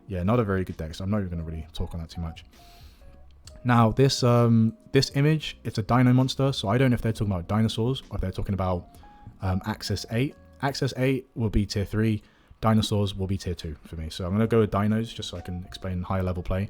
yeah, not a very good deck, so I'm not even going to really talk on that too much. Now, this image, it's a Dino monster, so I don't know if they're talking about dinosaurs or if they're talking about Axis 8. Axis 8 will be tier 3, dinosaurs will be tier 2 for me. So I'm going to go with dinos just so I can explain higher level play.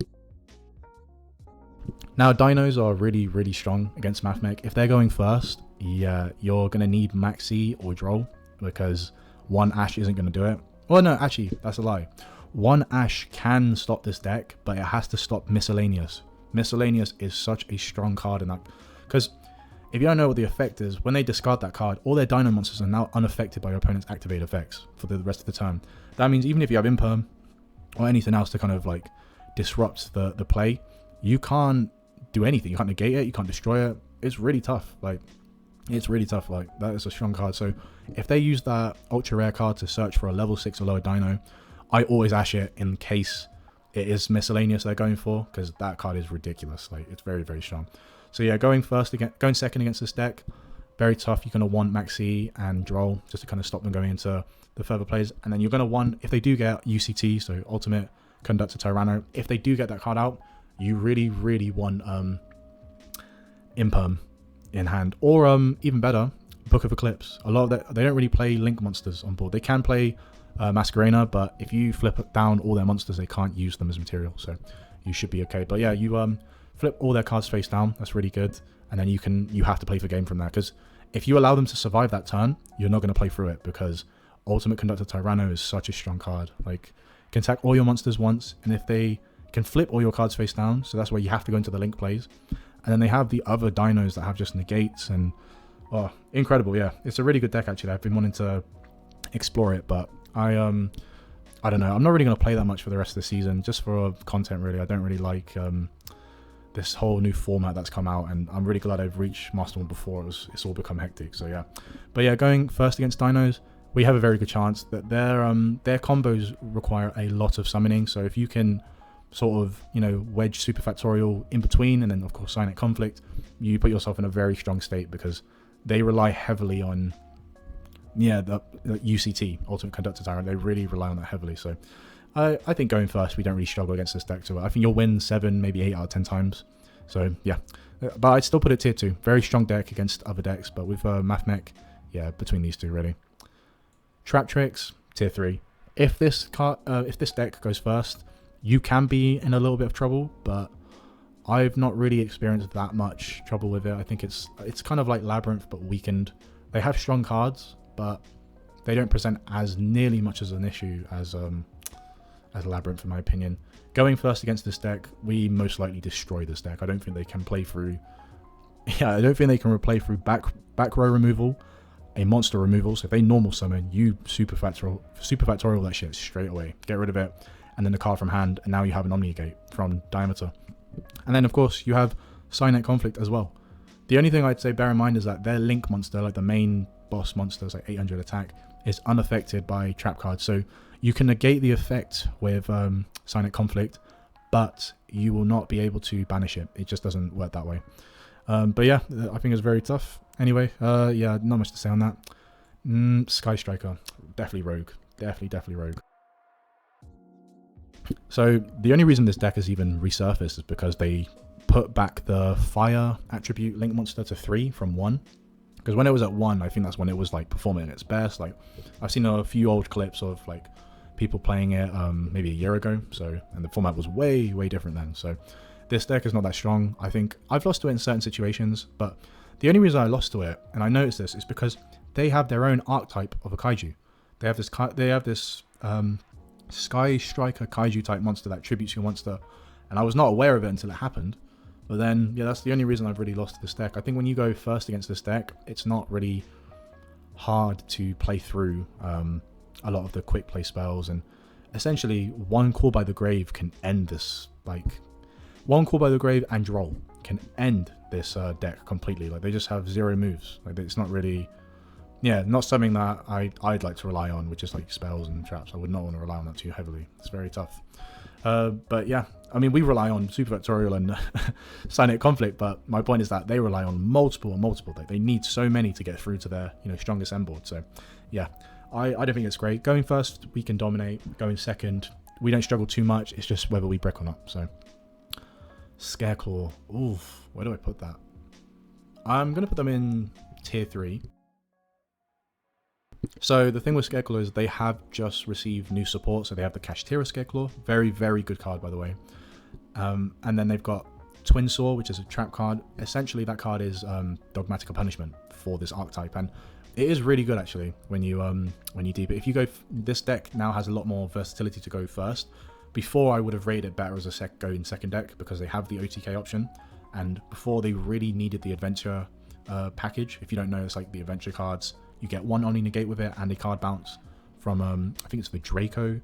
Now, dinos are really, really strong against MATHMECH. If they're going first, yeah, you're going to need Maxi or Duel, because one Ash isn't going to do it. Well, no, actually, that's a lie. One Ash can stop this deck, but it has to stop Miscellaneous. Miscellaneous is such a strong card in that, because if you don't know what the effect is, when they discard that card, all their Dino monsters are now unaffected by your opponent's activate effects for the rest of the turn. That means even if you have Imperm or anything else to kind of like disrupt the play, you can't do anything. You can't negate it, you can't destroy it. It's really tough. Like, it's really tough. Like, that is a strong card. So if they use that ultra rare card to search for a level 6 or lower Dino, I always Ash it in case it is Miscellaneous they're going for, because that card is ridiculous. Like, it's very, very strong. So yeah, going second against this deck, very tough. You're going to want Maxi and Duel just to kind of stop them going into the further plays. And then you're going to want, if they do get UCT, so Ultimate Conductor Tyranno, if they do get that card out, you really, really want Imperm in hand. Or even better, Book of Eclipse. A lot of that, they don't really play Link monsters on board. They can play Masquerena, but if you flip down all their monsters, they can't use them as material, so you should be okay. But yeah, you flip all their cards face down. That's really good, and then you have to play for game from there, because if you allow them to survive that turn, you're not going to play through it, because Ultimate Conductor Tyranno is such a strong card. Like, can attack all your monsters once, and if they can flip all your cards face down, so that's where you have to go into the Link plays, and then they have the other dinos that have just negates, and oh, incredible. Yeah, it's a really good deck actually. I've been wanting to explore it, but I don't know. I'm not really going to play that much for the rest of the season, just for content really. I don't really like this whole new format that's come out, and I'm really glad I've reached Master 1 before it's all become hectic. So yeah, but yeah, going first against Dinos, we have a very good chance that their combos require a lot of summoning. So if you can sort of, you know, wedge Superfactorial in between, and then of course Cynet Conflict, you put yourself in a very strong state, because they rely heavily on, yeah, the UCT, Ultimate Conductor Tyrant. They really rely on that heavily. So I think going first, we don't really struggle against this deck. So I think you'll win 7, maybe 8 out of 10 times. So yeah, but I'd still put it tier 2. Very strong deck against other decks, but with MATHMECH, yeah, between these two really. Traptrix, tier 3. If this deck goes first, you can be in a little bit of trouble, but I've not really experienced that much trouble with it. I think it's kind of like Labrynth, but weakened. They have strong cards, but they don't present as nearly much as an issue as Labrynth, in my opinion. Going first against this deck, we most likely destroy this deck. I don't think they can play through. Yeah, I don't think they can replay through back row removal, a monster removal. So if they normal summon, you Superfactorial that shit straight away. Get rid of it, and then the card from hand, and now you have an Omni-Negate from Diameter. And then of course you have Cynet Conflict as well. The only thing I'd say bear in mind is that their Link monster, like the main boss monster, is like 800 attack, is unaffected by trap cards. So you can negate the effect with Cynet Conflict, but you will not be able to banish it. It just doesn't work that way. But yeah, I think it's very tough. Anyway, yeah, not much to say on that. Skystriker, definitely rogue. Definitely rogue. So the only reason this deck has even resurfaced is because they put back the fire attribute Link monster to 3 from 1. Because when it was at 1, I think that's when it was like performing at its best. Like I've seen a few old clips of like people playing it maybe a year ago. So, and the format was way different then. So this deck is not that strong. I think I've lost to it in certain situations, but the only reason I lost to it, and I noticed this, is because they have their own archetype of a kaiju. They have this Skystriker kaiju type monster that tributes your monster, and I was not aware of it until it happened. But then, yeah, that's the only reason I've really lost to this deck. I think when you go first against this deck, it's not really hard to play through a lot of the quick play spells, and essentially one Call by the Grave can end this, like one Call by the Grave and Droll can end this deck completely. Like they just have 0 moves. Like it's not really, yeah, not something that I'd like to rely on, which is like spells and traps. I would not want to rely on that too heavily. It's very tough. But yeah, I mean, we rely on Superfactorial and Cynet Conflict, but my point is that they rely on multiple. They need so many to get through to their, you know, strongest endboard. So yeah, I don't think it's great. Going first, we can dominate. Going second, we don't struggle too much. It's just whether we brick or not. So Scareclaw, oof, where do I put that? I'm gonna put them in tier 3. So the thing with Scareclaw is they have just received new support. So they have the Kashtira Scareclaw, very good card by the way. And then they've got Twin Saw, which is a trap card. Essentially that card is Dogmatic Punishment for this archetype, and it is really good actually when you deep it. If you go, this deck now has a lot more versatility to go first. Before I would have rated it better as a go in second deck because they have the OTK option, and before they really needed the adventure package. If you don't know, it's like the adventure cards. You get one Omni-Negate with it and a card bounce from, I think it's the Draco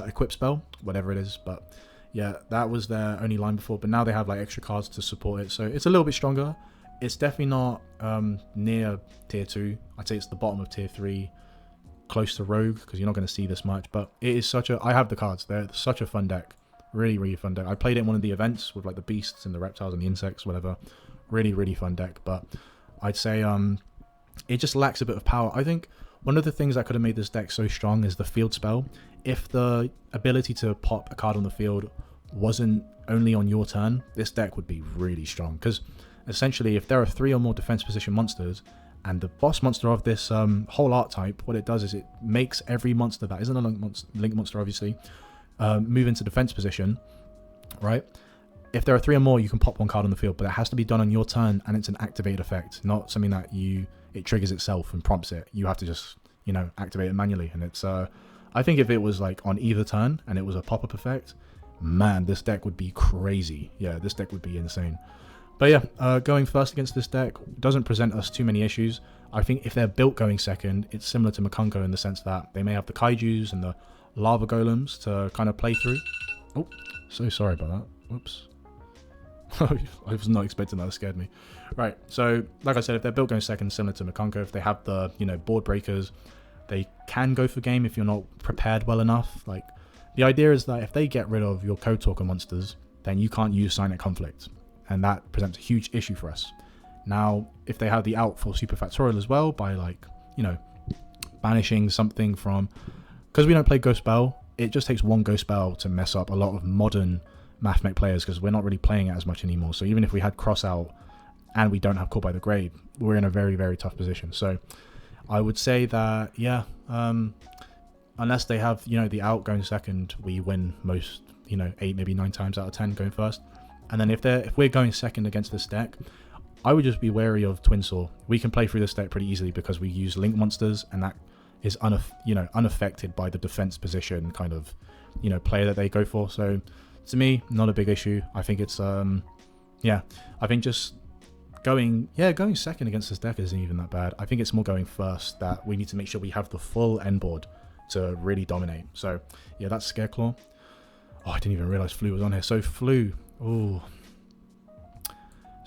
equip spell, whatever it is. But yeah, that was their only line before. But now they have like extra cards to support it. So it's a little bit stronger. It's definitely not near tier 2. I'd say it's the bottom of tier 3, close to Rogue, because you're not going to see this much. But it is such a, I have the cards. They're such a fun deck. Really fun deck. I played it in one of the events with like the beasts and the reptiles and the insects, whatever. Really fun deck. But I'd say it just lacks a bit of power. I think one of the things that could have made this deck so strong is the field spell. If the ability to pop a card on the field wasn't only on your turn, this deck would be really strong. Because essentially, if there are 3 or more defense position monsters, and the boss monster of this whole archetype, what it does is it makes every monster that isn't a link monster, obviously, move into defense position, right? If there are 3 or more, you can pop 1 card on the field, but it has to be done on your turn, and it's an activated effect, not something that it triggers itself and prompts it. You have to just, you know, activate it manually. And it's, I think if it was like on either turn and it was a pop-up effect, man, this deck would be crazy. Yeah, this deck would be insane. But yeah, going first against this deck doesn't present us too many issues. I think if they're built going second, it's similar to Mikanko in the sense that they may have the kaijus and the lava golems to kind of play through. Oh, so sorry about that. Whoops. I was not expecting that. It scared me. Right, so like I said, if they're built going second, similar to Mikanko, if they have the, you know, board breakers, they can go for game if you're not prepared well enough. Like, the idea is that if they get rid of your Code Talker monsters, then you can't use Cynet Conflict, and that presents a huge issue for us. Now, if they have the out for Superfactorial as well, by, like, you know, banishing something from, because we don't play Ghost Spell, it just takes one Ghost Spell to mess up a lot of modern MATHMECH players, because we're not really playing it as much anymore. So even if we had Cross out and we don't have Caught by the Grave, we're in a very, very tough position. So I would say that, yeah, unless they have, you know, the out going second, we win most, you know, 8, maybe 9 times out of 10 going first. And then if we're going second against this deck, I would just be wary of Twin Saw. We can play through this deck pretty easily because we use Link monsters, and that is unaffected by the defense position kind of, you know, player that they go for. So to me, not a big issue. I think it's yeah, I think just going second against this deck isn't even that bad. I think it's more going first that we need to make sure we have the full end board to really dominate. So yeah, that's Scareclaw. Oh, I didn't even realize Floo was on here. So Floo, oh.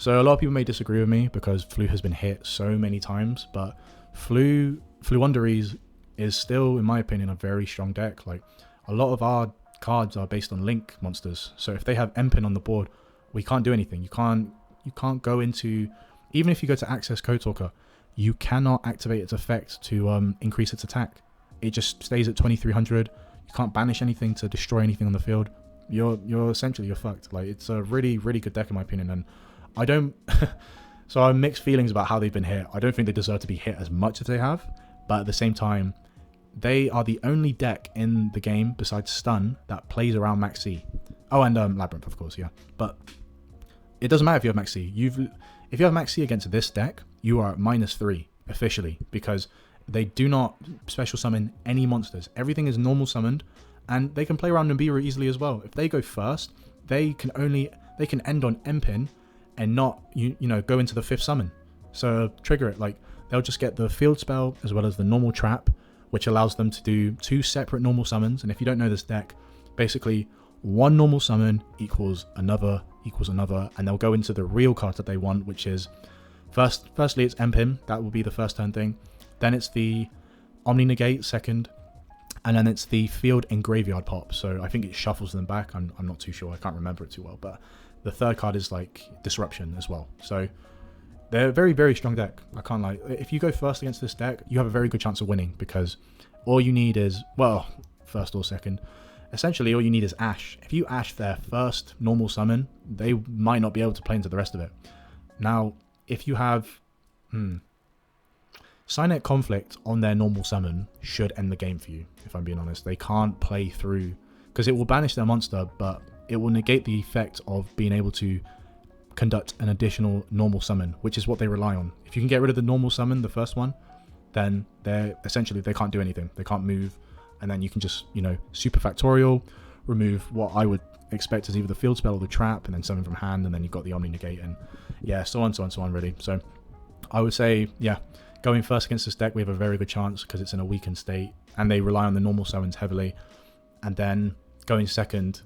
So a lot of people may disagree with me because Floo has been hit so many times, but Floo Underease is still, in my opinion, a very strong deck. Like, a lot of our cards are based on Link monsters. So if they have Empin on the board, we can't do anything. You can't go into, even if you go to access Code Talker, you cannot activate its effect to increase its attack. It just stays at 2300. You can't banish anything to destroy anything on the field. You're essentially fucked. Like, it's a really, really good deck in my opinion, and I don't so I have mixed feelings about how they've been hit. I don't think they deserve to be hit as much as they have, but at the same time, they are the only deck in the game besides Stun that plays around Max C. Oh, and Labrynth, of course, yeah. But it doesn't matter if you have Max C. If you have Max C against this deck, you are at -3 officially, because they do not special summon any monsters. Everything is normal summoned, and they can play around Nibiru easily as well. If they go first, they can end on Empin and not you know go into the 5th summon. So trigger it. Like, they'll just get the field spell as well as the normal trap, which allows them to do 2 separate normal summons. And if you don't know this deck, basically one normal summon equals another, and they'll go into the real card that they want, which is firstly it's Empin. That will be the first turn thing. Then it's the Omni Negate second, and then it's the field and graveyard pop. So I think it shuffles them back. I'm not too sure. I can't remember it too well. But the third card is like Disruption as well. So they're a very, very strong deck. I can't lie. If you go first against this deck, you have a very good chance of winning, because all you need is, well, first or second, essentially all you need is Ash. If you Ash their first normal summon, they might not be able to play into the rest of it. Now, if you have Cynet Conflict on their normal summon, should end the game for you, if I'm being honest. They can't play through, because it will banish their monster, but it will negate the effect of being able to conduct an additional normal summon, which is what they rely on. If you can get rid of the normal summon, the first one, then they can't do anything. They can't move, and then you can just, you know, Superfactorial, remove what I would expect as either the field spell or the trap, and then summon from hand, and then you've got the Omni Negate, and yeah, so on really. So I would say, yeah, going first against this deck, we have a very good chance because it's in a weakened state, and they rely on the normal summons heavily. And then going second,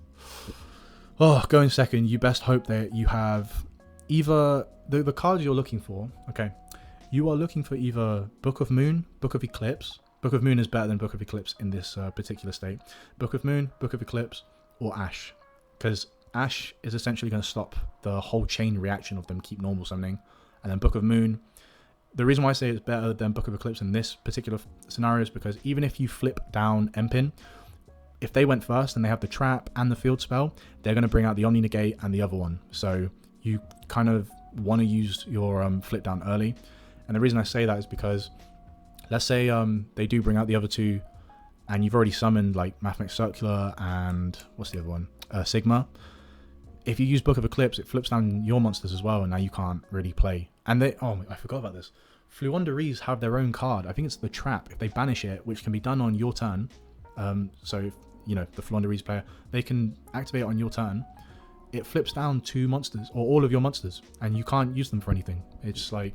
you best hope that you have either the cards you're looking for. Okay, you are looking for either Book of Moon, Book of Eclipse. Book of Moon is better than Book of Eclipse in this particular state. Book of Moon, Book of Eclipse, or Ash, because Ash is essentially going to stop the whole chain reaction of them keep normal summoning. And then Book of Moon, the reason why I say it's better than Book of Eclipse in this particular scenario is because even if you flip down Empin, if they went first and they have the trap and the field spell, they're going to bring out the Omni Negate and the other one. So you kind of want to use your flip down early. And the reason I say that is because, let's say they do bring out the other two, and you've already summoned like MATHMECH Circular and what's the other one? Sigma. If you use Book of Eclipse, it flips down your monsters as well, and now you can't really play. And they, I forgot about this. Floo Underease have their own card. I think it's the trap. If they banish it, which can be done on your turn, so if, you know, the Floo Underease player, they can activate it on your turn. It flips down 2 monsters, or all of your monsters, and you can't use them for anything. It's like,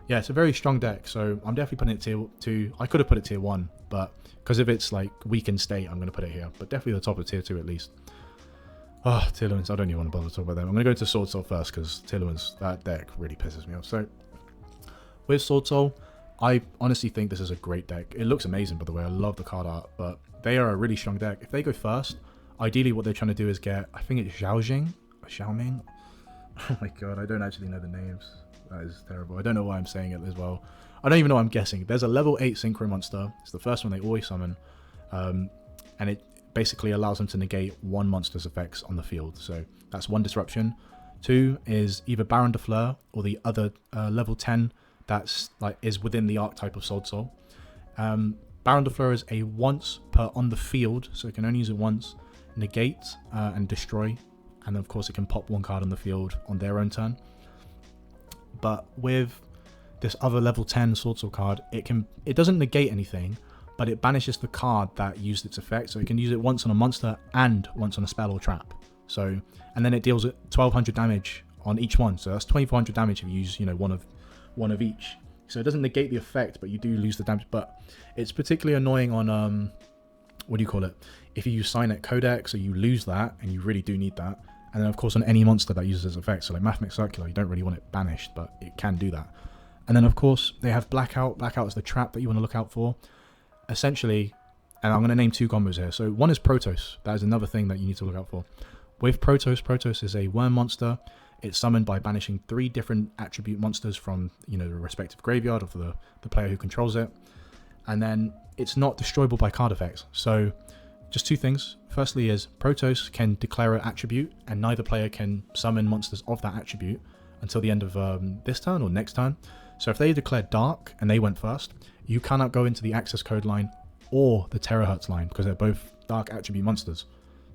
yeah, it's a very strong deck. So I'm definitely putting it tier 2. I could have put it tier 1, but because of its like weakened state, I'm going to put it here. But definitely the top of tier 2 at least. Oh, Tearlaments, I don't even want to bother to talk about them. I'm going to go into Swordsoul first because Tearlaments, that deck really pisses me off. So, with Swordsoul, I honestly think this is a great deck. It looks amazing, by the way. I love the card art, but they are a really strong deck. If they go first, ideally what they're trying to do is get, I think it's Xiaoming? Oh my god, I don't actually know the names. That is terrible. I don't know why I'm saying it as well. I don't even know what I'm guessing. There's a level 8 Synchro monster. It's the first one they always summon. And it basically allows them to negate one monster's effects on the field. So that's one disruption. 2 is either Baron de Fleur or the other level 10 that's is within the archetype of Swordsoul. Baron de Fleur is a once per on the field, so it can only use it once, negate and destroy, and of course it can pop one card on the field on their own turn. But with this other level 10 Swordsoul card, it doesn't negate anything, but it banishes the card that used its effect, so it can use it once on a monster and once on a spell or trap. So, and then it deals 1200 damage on each one, so that's 2400 damage if you use, one of each. So it doesn't negate the effect, but you do lose the damage. But it's particularly annoying on what do you call it? If you use Cynet Codex, so you lose that, and you really do need that. And then of course on any monster that uses its effect, so like MATHMECH Circular, you don't really want it banished, but it can do that. And then of course they have Blackout. Blackout is the trap that you want to look out for. Essentially, and I'm going to name 2 combos here. So one is Protoss. That is another thing that you need to look out for. With Protoss, Protoss is a worm monster. It's summoned by banishing 3 different attribute monsters from, the respective graveyard of the player who controls it. And then it's not destroyable by card effects. So just 2 things. Firstly is Protoss can declare an attribute, and neither player can summon monsters of that attribute until the end of this turn or next turn. So if they declare Dark and they went first, you cannot go into the access code line or the terahertz line because they're both Dark attribute monsters.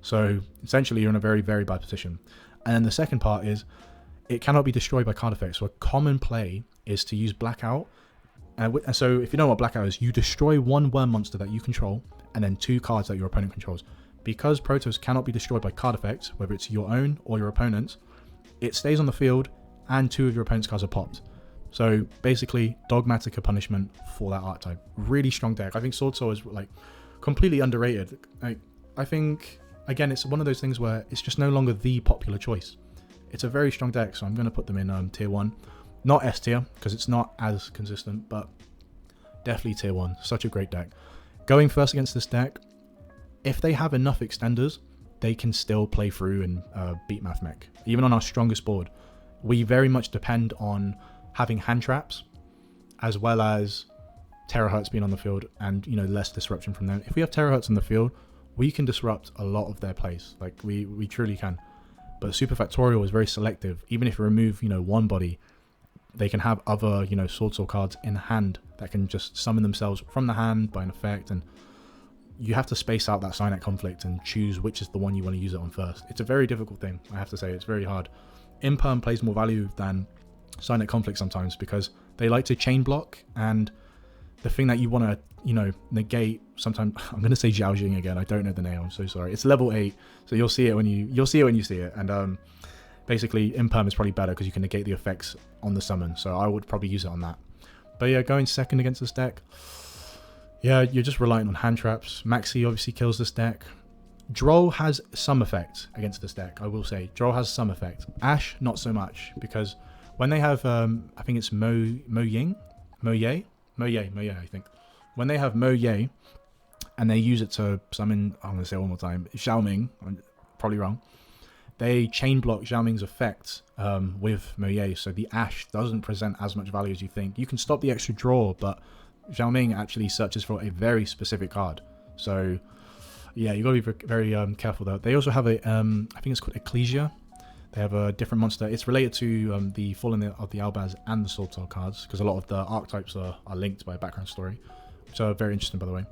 So essentially you're in a very, very bad position. And then the second part is it cannot be destroyed by card effects. So a common play is to use Blackout. And so if you know what Blackout is, you destroy 1 worm monster that you control and then 2 cards that your opponent controls. Because Protoss cannot be destroyed by card effects, whether it's your own or your opponent's, it stays on the field and 2 of your opponent's cards are popped. So basically Dogmatica punishment for that archetype. Really strong deck. I think Swordsoul is completely underrated. I think, again, it's one of those things where it's just no longer the popular choice. It's a very strong deck, so I'm going to put them in tier 1. Not S tier, because it's not as consistent, but definitely tier 1. Such a great deck. Going first against this deck, if they have enough extenders, they can still play through and beat MATHMECH. Even on our strongest board, we very much depend on having hand traps, as well as terahertz being on the field, and less disruption from them. If we have terahertz on the field, we can disrupt a lot of their plays. Like we truly can. But Superfactorial is very selective. Even if you remove one body, they can have other Swordsoul cards in hand that can just summon themselves from the hand by an effect, and you have to space out that Cynet conflict and choose which is the one you want to use it on first. It's a very difficult thing, I have to say. It's very hard. Imperm plays more value than Cynet conflict sometimes because they like to chain block, and the thing that you want to negate sometimes, I'm going to say Xiaojing again, I don't know the name, I'm so sorry. It's level 8, so you'll see it when you see it. And basically Imperm is probably better because you can negate the effects on the summon, so I would probably use it on that. But yeah, going second against this deck, yeah, you're just relying on hand traps. Maxi obviously kills this deck. Droll has some effect against this deck, I will say. Droll has some effect. Ash, not so much, because when they have, I think it's Mo Ye, I think. When they have Mo Ye, and they use it to summon, I'm going to say it one more time, Xiaoming, I'm probably wrong, they chain block Xiaoming's effect with Mo Ye, so the Ash doesn't present as much value as you think. You can stop the extra draw, but Xiaoming actually searches for a very specific card. So yeah, you got to be very careful though. They also have a, I think it's called Ecclesia. They have a different monster. It's related to the Fallen of the Albaz and the Swordsoul cards, because a lot of the archetypes are linked by a background story. So very interesting, by the way.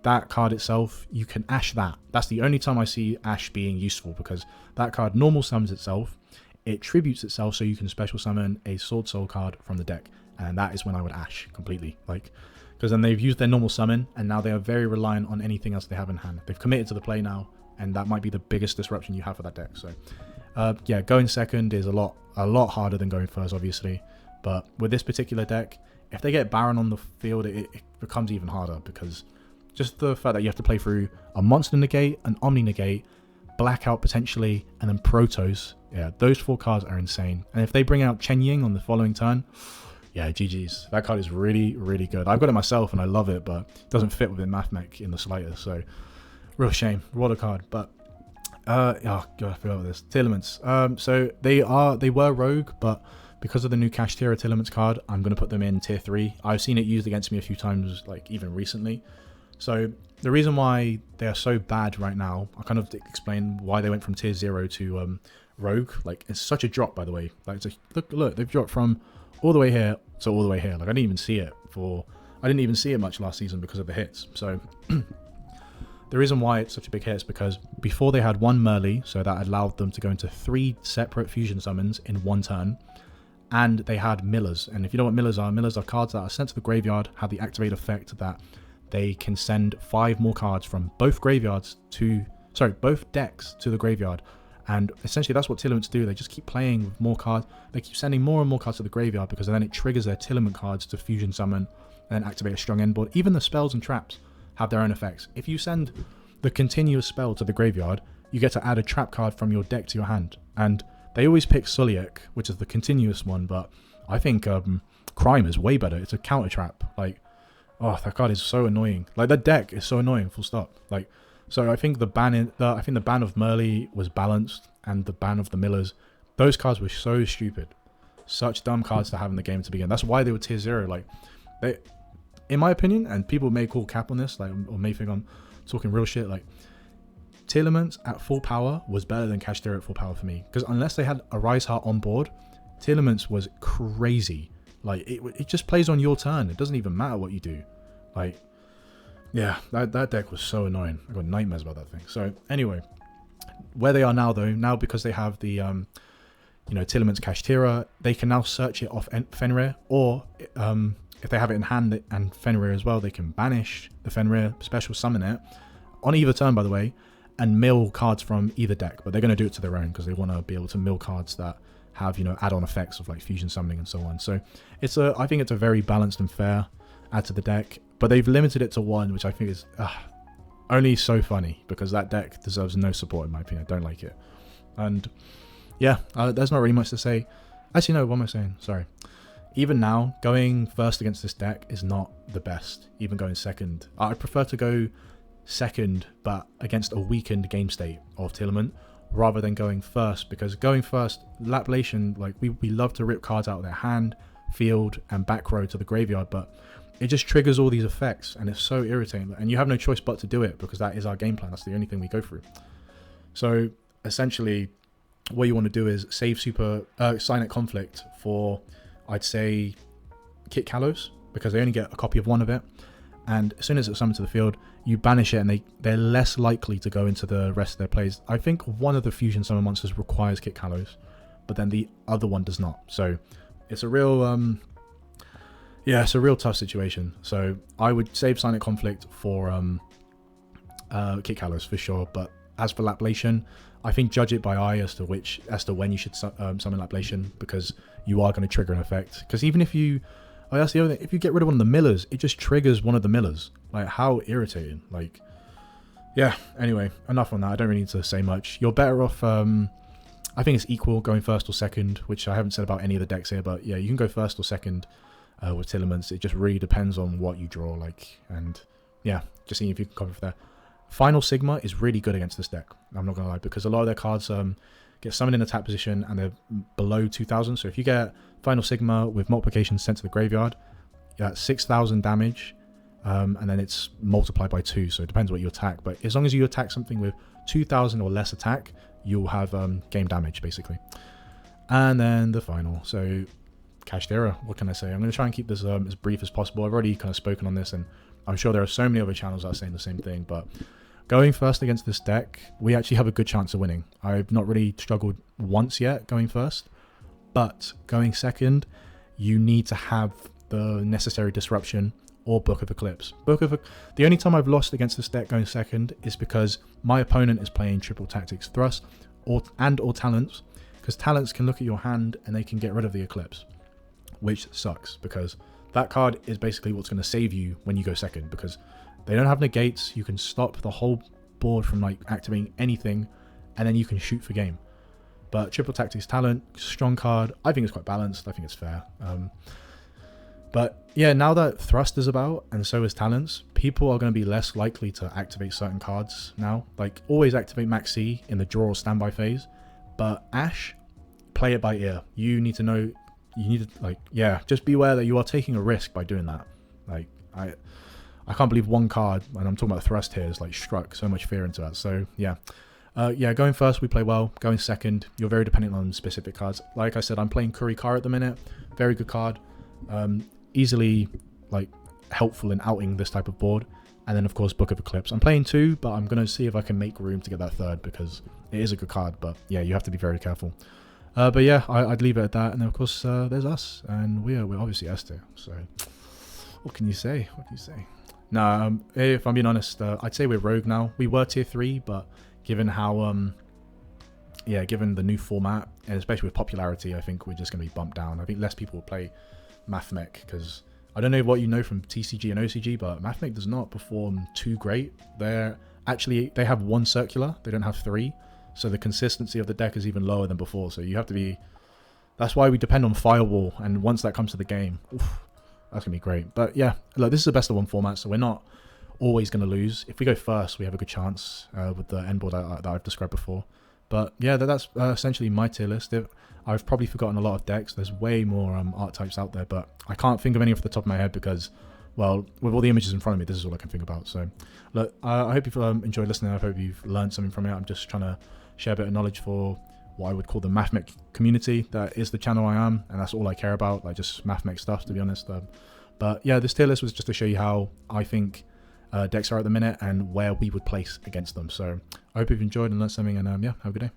That card itself, you can Ash that. That's the only time I see Ash being useful, because that card normal summons itself. It tributes itself, so you can special summon a Swordsoul card from the deck. And that is when I would Ash completely. Because then they've used their normal summon, and now they are very reliant on anything else they have in hand. They've committed to the play now, and that might be the biggest disruption you have for that deck. So yeah, going second is a lot harder than going first, obviously. But with this particular deck, if they get Baron on the field, it becomes even harder, because just the fact that you have to play through a monster negate, an omni negate, Blackout potentially, and then Protos. Yeah, those 4 cards are insane. And if they bring out Chen Ying on the following turn, yeah, GG's. That card is really, really good. I've got it myself and I love it, but it doesn't fit within MATHMECH in the slightest. So, real shame. What a card. But, oh god, I forgot about this. Tearlaments. So they were rogue, but because of the new Kashtira Tearlaments card, I'm going to put them in tier 3. I've seen it used against me a few times, like even recently. So the reason why they are so bad right now, I'll kind of explain why they went from tier 0 to rogue. Like, it's such a drop, by the way. Like, it's a, look, they've dropped from all the way here to all the way here. Like, I didn't even see it much last season because of the hits. So the reason why it's such a big hit is because before they had 1 Purrely, so that allowed them to go into 3 separate fusion summons in 1 turn. And they had millers. And if you know what millers are cards that are sent to the graveyard, have the activate effect that they can send 5 more cards from both decks to the graveyard. And essentially that's what Tearlaments do. They just keep playing with more cards. They keep sending more and more cards to the graveyard because then it triggers their Tearlament cards to fusion summon and then activate a strong endboard. Even the spells and traps have their own effects. If you send the continuous spell to the graveyard, you get to add a trap card from your deck to your hand. And they always pick Suliek, which is the continuous one, but I think Crime is way better. It's a counter trap. Like, oh, that card is so annoying. Like, that deck is so annoying, full stop. Like, so I think the ban of Purrely was balanced, and the ban of the millers, those cards were so stupid. Such dumb cards to have in the game to begin. That's why they were tier 0. Like, they, in my opinion, and people may call cap on this, like, or may think I'm talking real shit, like, Tearlaments at full power was better than Kashtira at full power for me. Because unless they had a Rise Heart on board, Tearlaments was crazy. Like, it just plays on your turn. It doesn't even matter what you do. Like, yeah, that deck was so annoying. I got nightmares about that thing. So, anyway, where they are now, though, now because they have the, Tearlaments Kashtira, they can now search it off Fenrir, or if they have it in hand and Fenrir as well, they can banish the Fenrir, special summon it, on either turn, by the way, and mill cards from either deck. But they're going to do it to their own because they want to be able to mill cards that have, add-on effects of like fusion summoning and so on. So I think it's a very balanced and fair add to the deck. But they've limited it to 1, which I think is only so funny because that deck deserves no support in my opinion. I don't like it. And yeah, there's not really much to say. Actually, no, what am I saying? Sorry. Even now, going first against this deck is not the best. Even going second. I prefer to go second, but against a weakened game state of Tearlament, rather than going first, because going first, Laplation, like, we love to rip cards out of their hand, field, and back row to the graveyard, but it just triggers all these effects, and it's so irritating, and you have no choice but to do it, because that is our game plan. That's the only thing we go through. So, essentially, what you want to do is save Cynet Conflict for, I'd say, Kit Kalos, because they only get a copy of 1 of it, and as soon as it's summoned to the field, you banish it, and they're less likely to go into the rest of their plays. I think one of the fusion summon monsters requires Kit Kalos, but then the other one does not. So it's a real, it's a real tough situation. So I would save Cynet Conflict for Kit Kalos for sure. But as for Laplation, I think judge it by eye as to when you should summon Laplation, because you are going to trigger an effect. Because even if you that's the other thing. If you get rid of one of the millers, it just triggers one of the millers. Like, how irritating. Like, yeah, anyway, enough on that. I don't really need to say much. You're better off, I think it's equal going first or second, which I haven't said about any of the decks here, but yeah, you can go first or second with Tearlaments. It just really depends on what you draw, like, and yeah, just seeing if you can cover for there. Final Sigma is really good against this deck, I'm not going to lie, because a lot of their cards get summoned in attack position and they're below 2,000. So if you get Final Sigma with multiplication sent to the graveyard, you're at 6,000 damage, and then it's multiplied by 2. So it depends what you attack. But as long as you attack something with 2,000 or less attack, you'll have game damage, basically. And then the final. So Kashtira, what can I say? I'm going to try and keep this as brief as possible. I've already kind of spoken on this, and I'm sure there are so many other channels that are saying the same thing. But going first against this deck, we actually have a good chance of winning. I've not really struggled once yet going first, but going second, you need to have the necessary disruption or Book of Eclipse. The only time I've lost against this deck going second is because my opponent is playing triple tactics thrust or talents, because talents can look at your hand and they can get rid of the Eclipse, which sucks, because that card is basically what's going to save you when you go second, because they don't have negates. You can stop the whole board from like activating anything, and then you can shoot for game. But Triple Tactics Talent, strong card. I think it's quite balanced. I think it's fair. But yeah, now that Thrust is about, and so is Talents, people are going to be less likely to activate certain cards now. Like, always activate Max C in the draw or standby phase. But Ash, play it by ear. You need to know, you need to, like, yeah, just be aware that you are taking a risk by doing that. Like, I can't believe one card, and I'm talking about Thrust here, is like struck so much fear into that. So yeah. Yeah, going first, we play well. Going second, you're very dependent on specific cards. Like I said, I'm playing Kurikar at the minute. Very good card. Easily, like, helpful in outing this type of board. And then, of course, Book of Eclipse. I'm playing 2, but I'm going to see if I can make room to get that 3rd, because it is a good card. But yeah, you have to be very careful. But yeah, I'd leave it at that. And then, of course, there's us. And we're obviously S tier. So what can you say? What can you say? No, if I'm being honest, I'd say we're Rogue now. We were tier 3, but given how, yeah, given the new format, and especially with popularity, I think we're just going to be bumped down. I think less people will play MATHMECH, because I don't know what you know from TCG and OCG, but MATHMECH does not perform too great. They have 1 circular, they don't have 3, so the consistency of the deck is even lower than before. So you have to be, that's why we depend on Firewall, and once that comes to the game, oof, that's going to be great. But yeah, look, this is a best of 1 format, so we're not always going to lose. If we go first, we have a good chance with the endboard that I've described before. But yeah, that's essentially my tier list. I've probably forgotten a lot of decks. There's way more archetypes out there, but I can't think of any off the top of my head because, well, with all the images in front of me, this is all I can think about. So look, I hope you've enjoyed listening. I hope you've learned something from it. I'm just trying to share a bit of knowledge for what I would call the MATHMECH community. That is the channel I am, and that's all I care about, like just MATHMECH stuff, to be honest. But yeah, this tier list was just to show you how I think decks are at the minute and where we would place against them. So I hope you've enjoyed and learned something, and yeah, have a good day.